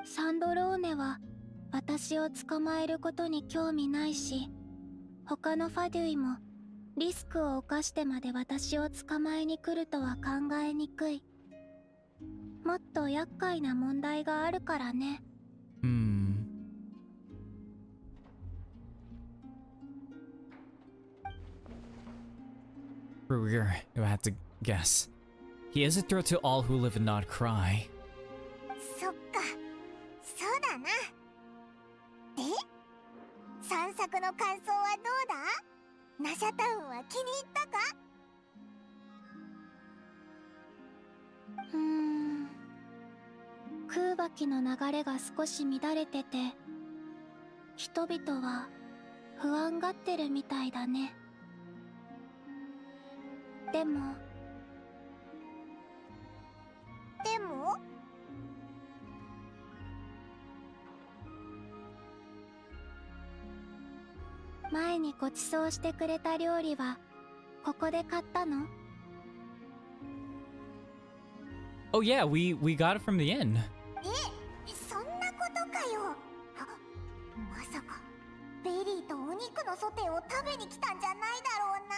サンドローネは私を捕まえることに興味ないし、他のファデュイもリスクを冒してまで私を捕まえに来るとは考えにくい。もっと厄介な問題があるからね。Rerir, if I had to guess. He is a threat to all who live in Nod-Krai. そっか、そうだな。で、散策の感想はどうだ？ナシャタウンは気に入ったか？空爆の流れが少し乱れてて、人々は不安がってるみたいだね。でも前にご馳走してくれた料理はここで買ったの？ Oh yeah, we got it from the inn. そんなことかよ。まさかベリーとお肉のソテーを食べに来たんじゃないだろうな。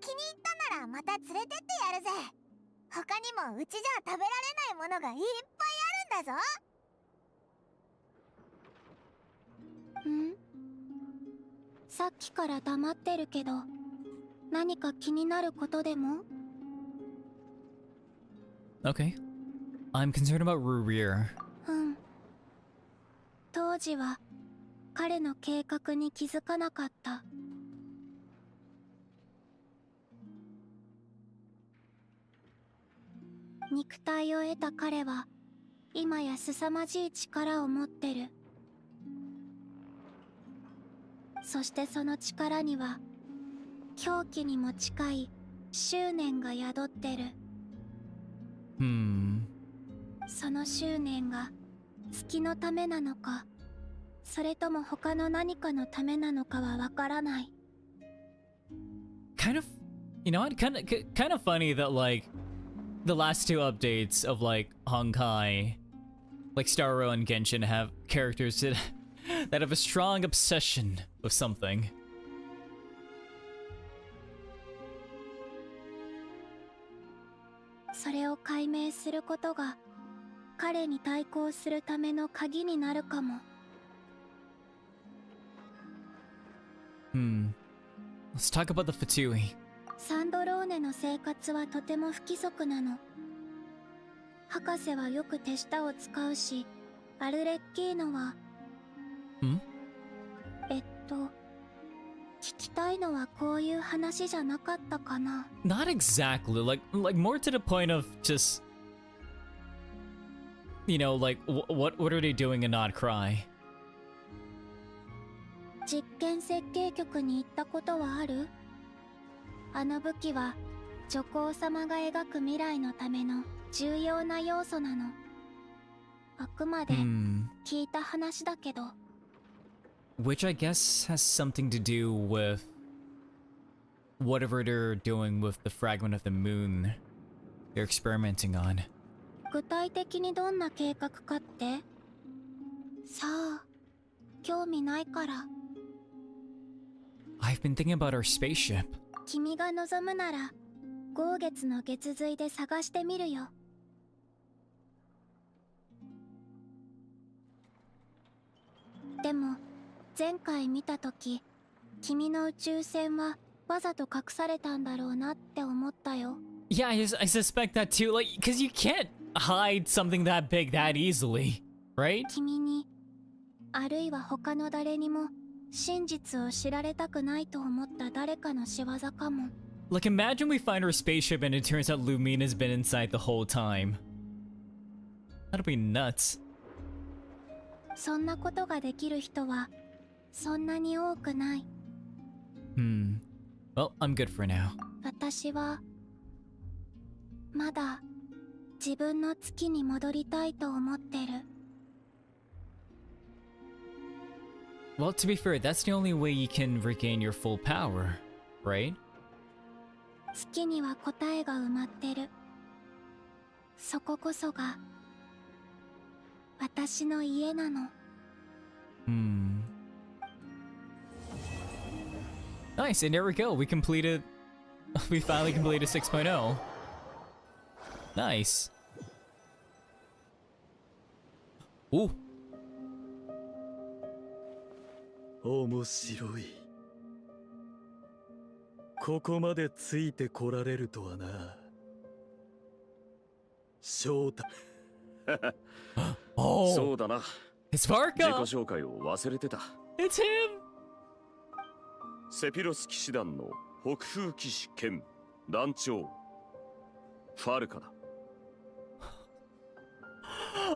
気に入ったならまた連れてってやるぜ。他にもうちじゃ食べられないものがいっぱいあるんだぞ。さっきから黙ってるけど、何か気になることでも？ Okay. I'm concerned about Rerir. 当時は彼の計画に気づかなかった。肉体を得た彼は今や凄まじい力を持ってる。そしてその力には狂気にも近い執念が宿ってる。その執念が月のためなのか、それとも他の何かのためなのかはわからない。Kind of, you know, kind of funny that like the last two updates of like Honkai, like Starro and Genshin have characters that have a strong obsession with something. それを解明することが彼に対抗するための鍵になるかも。Let's talk about the Fatui. サンドローネの生活はとても不規則なの。博士はよく手下を使うし、アルレッキーノは聞きたいのはこういう話じゃなかったかな。 Not exactly, like more to the point of just, you know, like what are they doing in Nod-Krai? 実験設計局に行ったことはある？あの武器は女皇様が描く未来のための重要な要素なの。あくまで聞いた話だけど。Which I guess has something to do with whatever they're doing with the fragment of the moon they're experimenting on. 具体的にどんな計画かって？さあ、興味ないから。I've been thinking about our spaceship. 君が望むなら、豪月の月髄で探してみるよ。でも、前回見たとき、君の宇宙船はわざと隠されたんだろうなって思ったよ。Yeah, I suspect that too. Like, because you can't hide something that big that easily, right? 君に、あるいは他の誰にも真実を知られたくないと思った誰かの仕業かも。Like, imagine we find our spaceship and it turns out Lumina's been inside the whole time. That'll be nuts. そんなことができる人はそんなに多くない。Well, I'm good for now. 私はまだ自分の月に戻りたいと思ってる。Well, to be fair, that's the only way you can regain your full power, right? 月には答えが埋まってる。そここそが私の家なの。Nice, and there we go. We finally completed 6.0. Nice. Ooh. 面白い。ここまでついてこられるとはな。翔太。Oh, そうだな。it's 自己 Varka. 紹介を忘れてた。It's him. セピロス騎士団の北風騎士兼団長ファルカだ。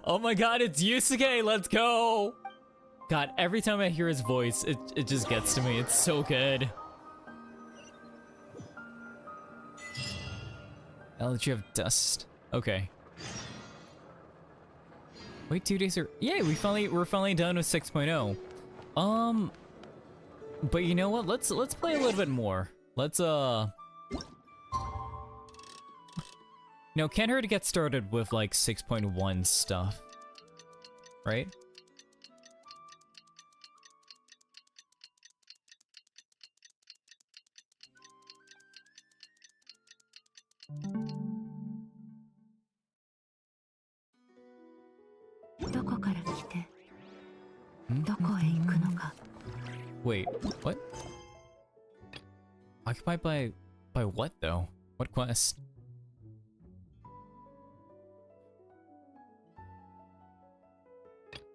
Oh my god, it's Yusuke. Let's go. God, every time I hear his voice, it just gets to me. It's so good. Elegy of Dust. Okay. Wait, 2 days are... Yay, we're finally done with 6.0. But you know what? Let's play a little bit more. Let's No, khaenri'ah to get started with like 6.1 stuff, right? Wait, what? Occupied by what though? What quest?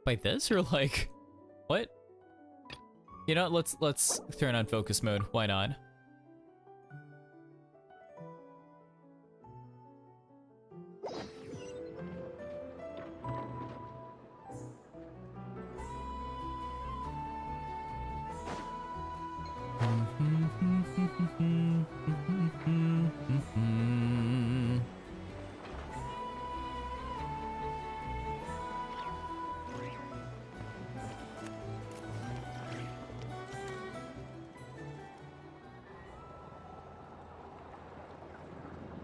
By this or like what? You know, let's turn on focus mode. Why not?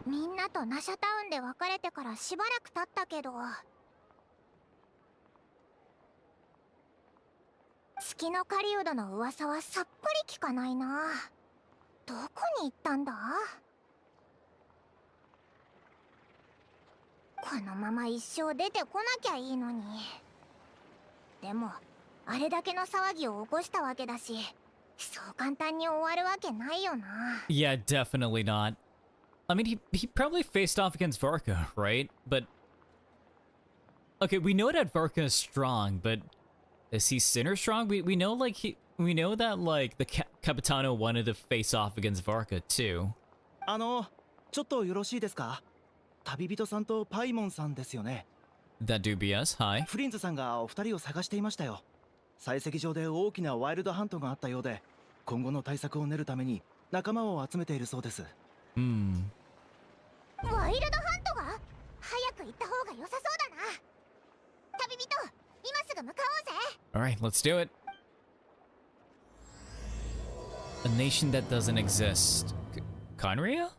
みんなとナシャタウンで別れてからしばらく経ったけど、月の狩人の噂はさっぱり聞かないな。どこに行ったんだ？このまま一生出てこなきゃいいのに。でもあれだけの騒ぎを起こしたわけだし、そう簡単に終わるわけないよな。Yeah, definitely not. I mean, he probably faced off against Varka, right? But okay, we know that Varka is strong, but is he Sinner strong? We know like we know that like the Capitano wanted to face off against Varka too. ちょっとよろしいですか？旅人さんとパイモンさんですよね。That dubious, hi. フリンズさんがお二人を探していましたよ。採石場で大きなワイルドハントがあったようで、今後の対策を練るために仲間を集めているそうです。ワイルドハントが？早く行った方が良さそうだな。旅人、今すぐ向かおうぜ。 Alright, let's do it. A nation that doesn't exist. Khaenri'ah?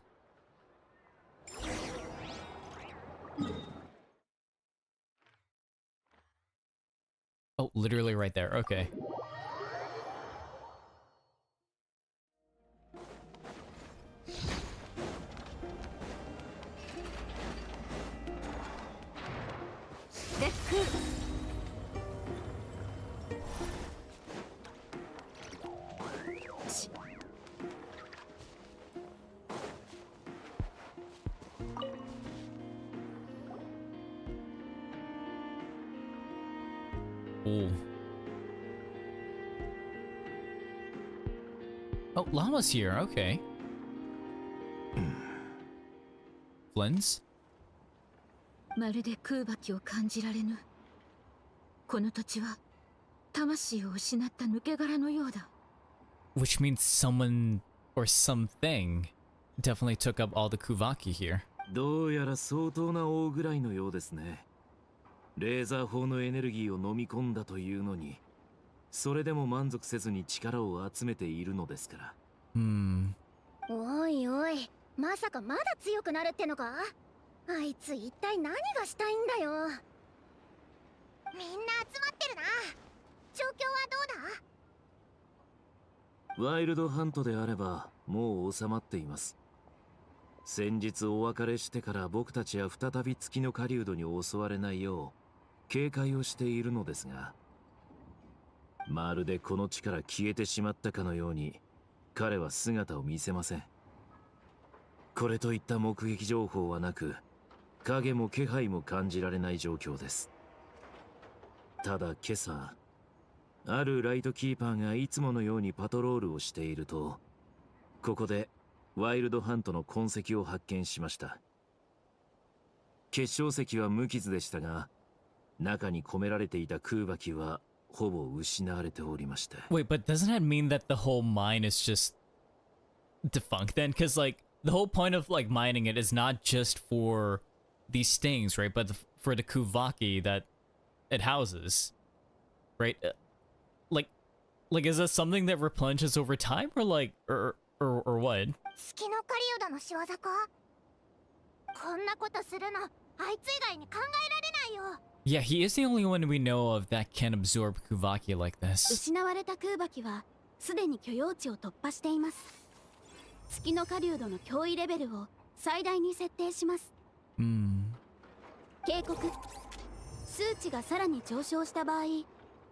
Oh, literally right there. Okay. Ooh. Oh, Llama's here. Okay. Flynn's? まるで空爆を感じられぬ。この土地は魂を失った抜け殻のようだ。Which means someone or something definitely took up all the Kuvaki here. どうやら相当な大食らいのようですね。レーザー砲のエネルギーを飲み込んだというのに、それでも満足せずに力を集めているのですから。おいおい、まさかまだ強くなるってのか？あいつ一体何がしたいんだよ。みんな集まってるな。状況はどうだ？ワイルドハントであればもう収まっています。先日お別れしてから僕たちは再び月の狩人に襲われないよう警戒をしているのですが、まるでこの地から消えてしまったかのように彼は姿を見せません。これといった目撃情報はなく、影も気配も感じられない状況です。ただ今朝、あるライトキーパーがいつものようにパトロールをしていると、ここでワイルドハントの痕跡を発見しました。結晶石は無傷でしたが、中に込められていた空爆はほぼ失われておりました。Wait, but doesn't that mean that the whole mine is just defunct then? Because like the whole point of like mining it is not just for these stings, right? But for the Kuvaki that it houses, right? Like Like, is that something that replenishes over time, or like, or what? 月の狩人の仕業か？こんなことするのあいつ以外に考えられないよ。 Yeah, he is the only one we know of that can absorb Kuvaki like this. 失われた空爆はすでに許容値を突破しています。月の狩人の脅威レベルを最大に設定します。警告。数値がさらに上昇した場合、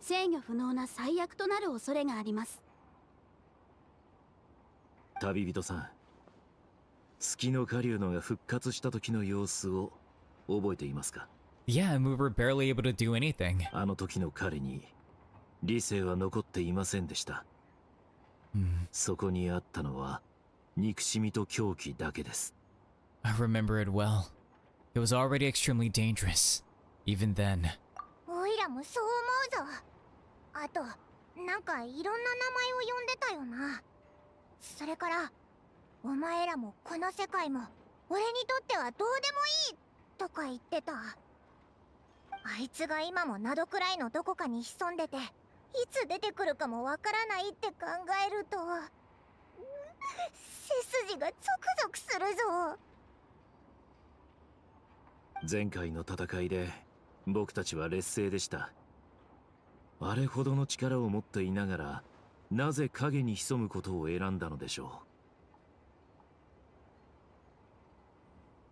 制御不能な最悪となる恐れがあります。旅人さん、月の狩人が復活した時の様子を覚えていますか？ Yeah, and we were barely able to do anything. あの時の彼に理性は残っていませんでした。そこにあったのは憎しみと狂気だけです。I remember it well. It was already extremely dangerous, even then. おいらもそう思うぞ。あと、なんかいろんな名前を呼んでたよな。それから、お前らもこの世界も俺にとってはどうでもいいとか言ってた。あいつが今もNod-Kraiのどこかに潜んでて、いつ出てくるかもわからないって考えると、背筋がゾクゾクするぞ。前回の戦いで僕たちは劣勢でした。あれほどの力を持っていながら、なぜ影に潜むことを選んだのでしょ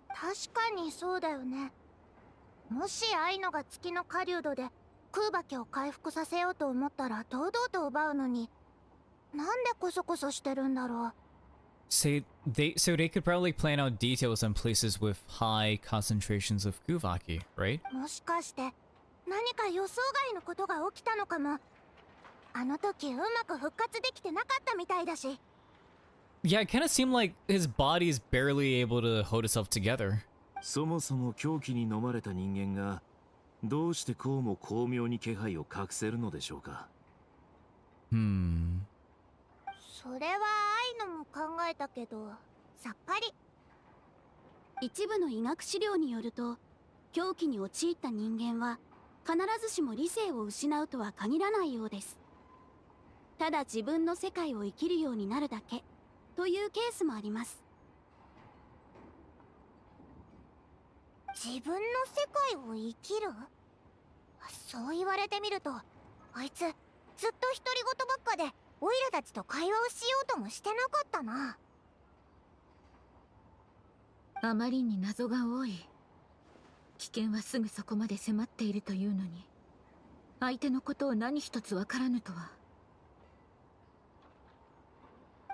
確かにそうだよね。もしアイノが月の狩人で空爆を回復させようと思ったら堂々と奪うのに、なんでコソコソしてるんだろう。So they could probably plan out details on places with high concentrations of Kuvaki, right? もしかして何か予想外のことが起きたのかも。あの時うまく復活できてなかったみたいだし。Yeah, it kind of seemed like his body's barely able to hold itself together. そもそも狂気に飲まれた人間がどうしてこうも巧妙に気配を隠せるのでしょうか。それはアイノも考えたけどさっぱり。一部の医学資料によると、狂気に陥った人間は必ずしも理性を失うとは限らないようです。ただ自分の世界を生きるようになるだけというケースもあります。自分の世界を生きる？そう言われてみると、あいつずっと独り言ばっかでオイラたちと会話をしようともしてなかったな。あまりに謎が多い。危険はすぐそこまで迫っているというのに、相手のことを何一つわからぬとは。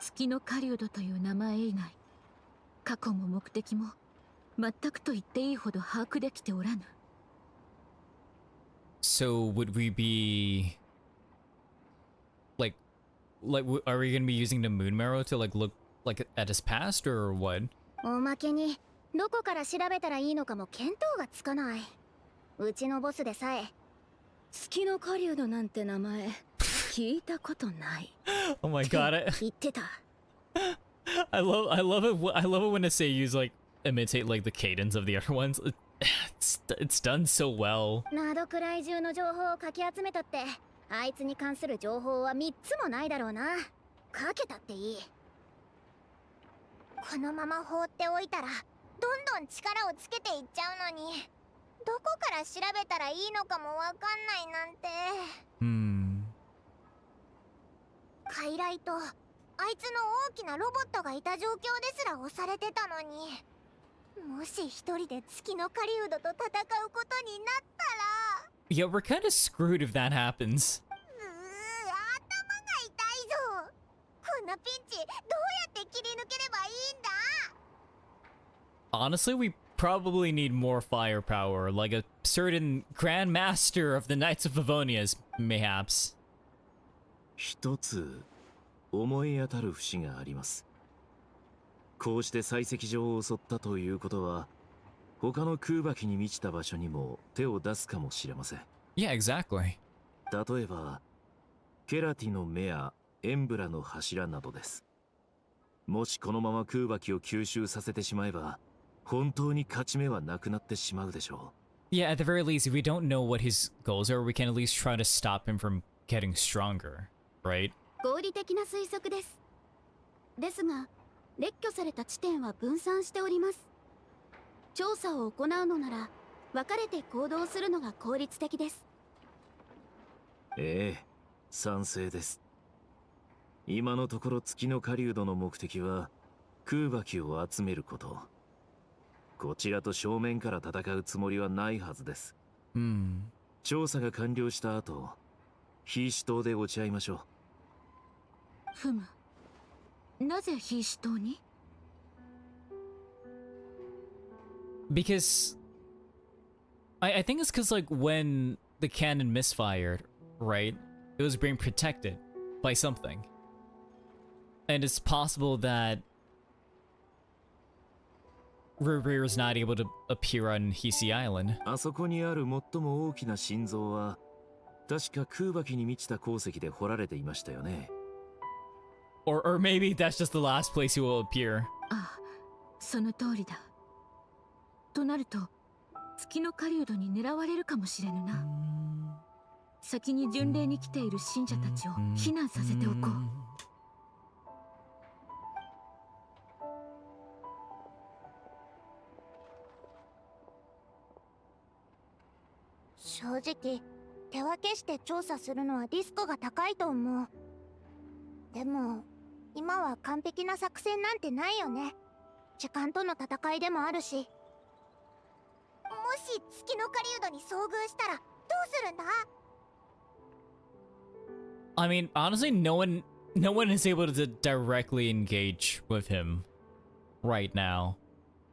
月の狩人という名前以外、過去も目的も全くと言っていいほど把握できておらぬ。So would we be are we gonna be using the moon marrow to like look like at his past or what? おまけにどこから調べたらいいのかも見当がつかない。うちのボスでさえ月の狩人なんて名前聞いたことない。Oh my god! 言ってた。I love it when they use like imitate like the cadence of the other ones. It's done so well. Nod-Krai中の情報をかき集めたって、あいつに関する情報は3つもないだろうな。かけたっていい。このまま放っておいたらどんどん力をつけていっちゃうのに、どこから調べたらいいのかもわかんないなんて。khaenri'ahとあいつの大きなロボットがいた状況ですら押されてたのに、もし一人で月の狩人と戦うことになったら。 Yeah, we're kind of screwed if that happens. 頭が痛いぞ。こんなピンチどうやって切り抜ければいいんだ。 Honestly, we probably need more firepower, like a certain Grand Master of the Knights of Favonius, mayhaps. 一つ思い当たる節があります。こうして採石場を襲ったということは、他の空爆に満ちた場所にも手を出すかもしれません。Yeah, exactly. 例えばケラティの目やエンブラの柱などです。もしこのまま空爆を吸収させてしまえば、本当に勝ち目はなくなってしまうでしょう。Yeah, at the very least, if we don't know what his goals are, we can at least try to stop him from getting stronger, right? 合理的な推測です。ですが、列挙された地点は分散しております。調査を行うのなら、分かれて行動するのが効率的です。ええ、賛成です。今のところ月の狩人の目的は空爆を集めること。こちらと正面から戦うつもりはないはずです。調査が完了した後、非死闘で落ち合いましょう。ふむ。なぜ非死闘に？ Because I think it's because like when the cannon misfired, right? It was being protected by something. And it's possible that Rerir is not able to appear on Hisi Island. あそこにある最も大きな心臓は確か空爆に満ちた鉱石で掘られていましたよね。Or maybe that's just the last place he will appear. ああ、その通りだ。となると、月の狩人に狙われるかもしれぬな。先に巡礼に来ている信者たちを避難させておこう。正直手分けして調査するのはリスクが高いと思う。でも今は完璧な作戦なんてないよね。時間との戦いでもあるし。もし月の狩人に遭遇したらどうするんだ？ I mean, honestly, no one is able to directly engage with him right now.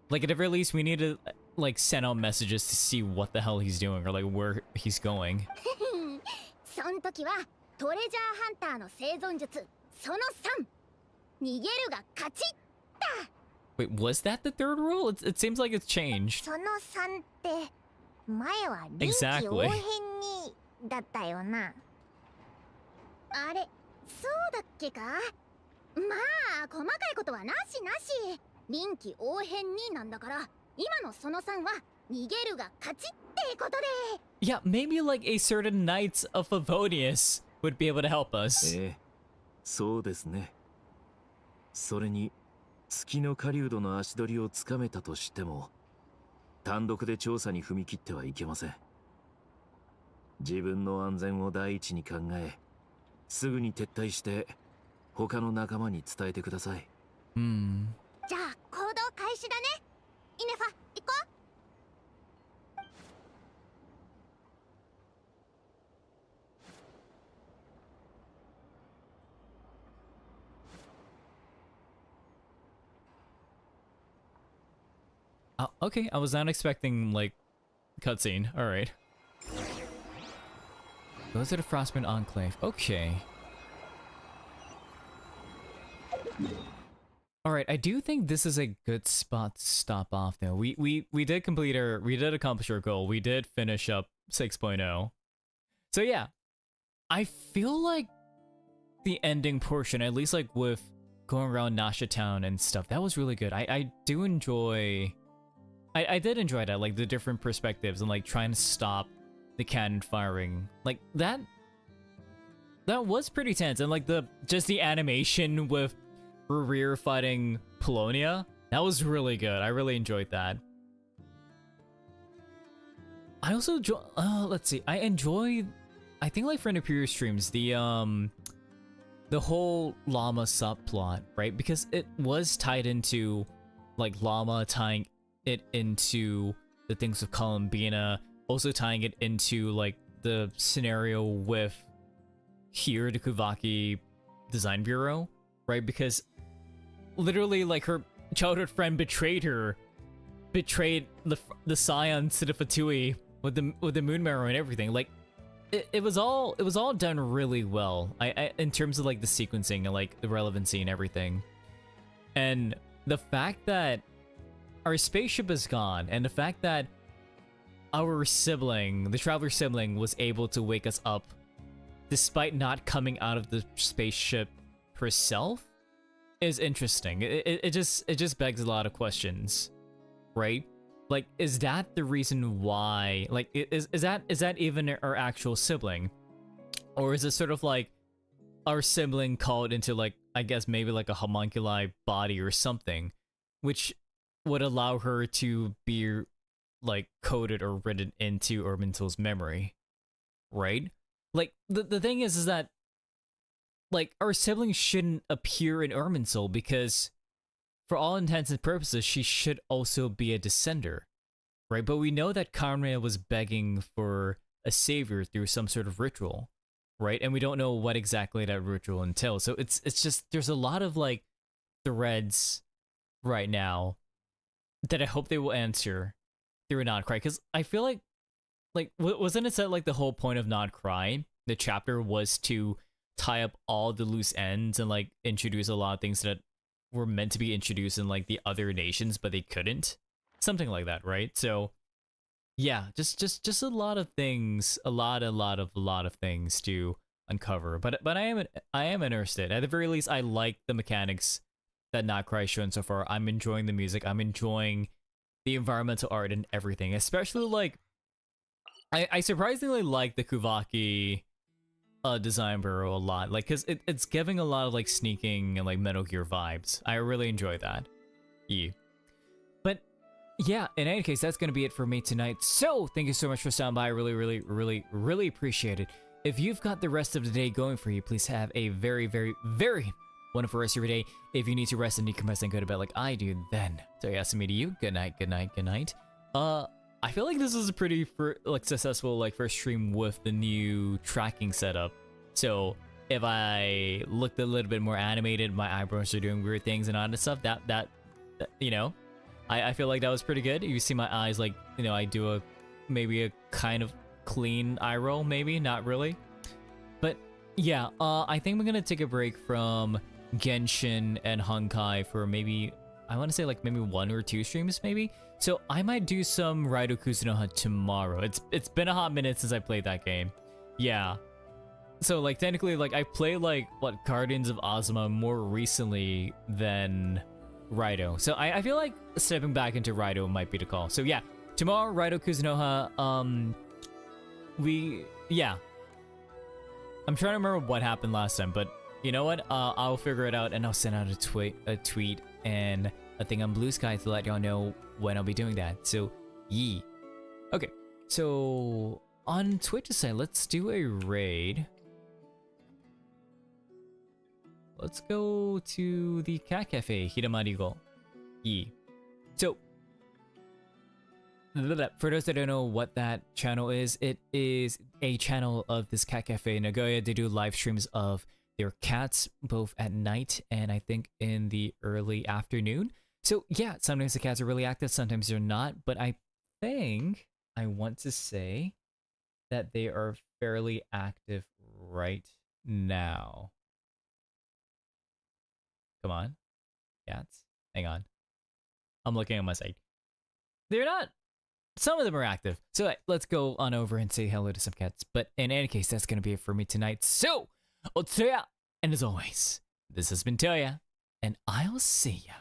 Like at the very least, we need to like send out messages to see what the hell he's doing or like where he's going. そん時はトレジャーハンターの生存術その3、逃げるが勝ちだ。 Wait, was that the third rule? It seems like it's changed. その3って前は臨機応変にだったよな。あれ、そうだっけか？まあ細かいことはなしなし。臨機応変になんだから、今のその3は逃げるが勝ちってことで。Yeah, maybe like a certain Knights of Favonius would be able to help us. ええ、そうですね。それに月の狩人の足取りをつかめたとしても単独で調査に踏み切ってはいけません。自分の安全を第一に考え、すぐに撤退して他の仲間に伝えてください。じゃあ行動開始だね。イネファ、行こう。Okay, I was not expecting like cutscene. All right. Go to the Frostman Enclave. Okay. All right, I do think this is a good spot to stop off though. We did accomplish our goal. We did finish up 6.0. So yeah, I feel like the ending portion, at least like with going around Nasha Town and stuff, that was really good. I do enjoy. I did enjoy that, like the different perspectives and like trying to stop the cannon firing. Like that was pretty tense, and like the animation with Rerir fighting Polonia, that was really good. I really enjoyed that. I also let's see. I think like from the previous streams, the whole llama subplot, right? Because it was tied into like llama tying it into the things of Columbina, also tying it into like the scenario with here the Kuvaki Design Bureau, right? Because literally like her childhood friend betrayed the scions to the Fatui with the moon marrow and everything. Like it was all done really well. I in terms of like the sequencing and like the relevancy and everything. And the fact that our spaceship is gone, and the fact that our sibling, the traveler sibling, was able to wake us up despite not coming out of the spaceship herself is interesting. It just begs a lot of questions, right? Like, is that the reason why? Like, is that even our actual sibling, or is it sort of like our sibling called into like, I guess maybe like a homunculi body or something, which would allow her to be like coded or written into Urbansoul's memory, right? Like the thing is that like our sibling shouldn't appear in Irminsul because for all intents and purposes she should also be a descender, right? But we know that khaenri'ah was begging for a savior through some sort of ritual, right? And we don't know what exactly that ritual entails. So it's just there's a lot of like threads right now that I hope they will answer through a Nod-Krai, because I feel like wasn't it said like the whole point of Nod-Krai, the chapter, was to tie up all the loose ends and like introduce a lot of things that were meant to be introduced in like the other nations but they couldn't, something like that, right? So yeah, just a lot of things, a lot of things to uncover, but I am interested. At the very least, I like the mechanics that Nod-Krai has shown so far. I'm enjoying the music, I'm enjoying the environmental art and everything, especially like I surprisingly like the Kuvaki design bureau a lot, like because it's giving a lot of like sneaking and like Metal Gear vibes. I really enjoy that. Yeah. But yeah, in any case, that's gonna be it for me tonight. So thank you so much for stopping by. I really appreciate it. If you've got the rest of the day going for you, please have a very wonderful rest of your day. If you need to rest and decompress and go to bed like I do, then so yes, me to you. Good night. I feel like this is a pretty successful like first stream with the new tracking setup. So if I looked a little bit more animated, my eyebrows are doing weird things and all that stuff, that you know, I feel like that was pretty good. You see my eyes, like, you know, I do maybe a kind of clean eye roll, maybe not really, but yeah, I think we're gonna take a break from Genshin and Honkai for maybe, I want to say like maybe 1 or 2 streams maybe. So I might do some Raido Kuzunoha tomorrow. It's been a hot minute since I played that game. Yeah. So like technically like I played like what Guardians of Ozma more recently than Raido. So I feel like stepping back into Raido might be the call. So yeah, tomorrow Raido Kuzunoha. Yeah. I'm trying to remember what happened last time, but you know what? I'll figure it out and I'll send out a tweet and a thing on Blue Sky to let y'all know when I'll be doing that. So, yee. Okay, so on Twitch side, let's do a raid. Let's go to the Cat Cafe, Hiramarigo. Yee. So, for those that don't know what that channel is, it is a channel of this Cat Cafe Nagoya. They do live streams of their cats both at night and I think in the early afternoon. So yeah, sometimes the cats are really active, sometimes they're not, but I think I want to say that they are fairly active right now. Come on, cats. Hang on. I'm looking on my site. They're not. Some of them are active. So let's go on over and say hello to some cats. But in any case, that's going to be it for me tonight. So, Otsuya! And as always, this has been Toya, and I'll see ya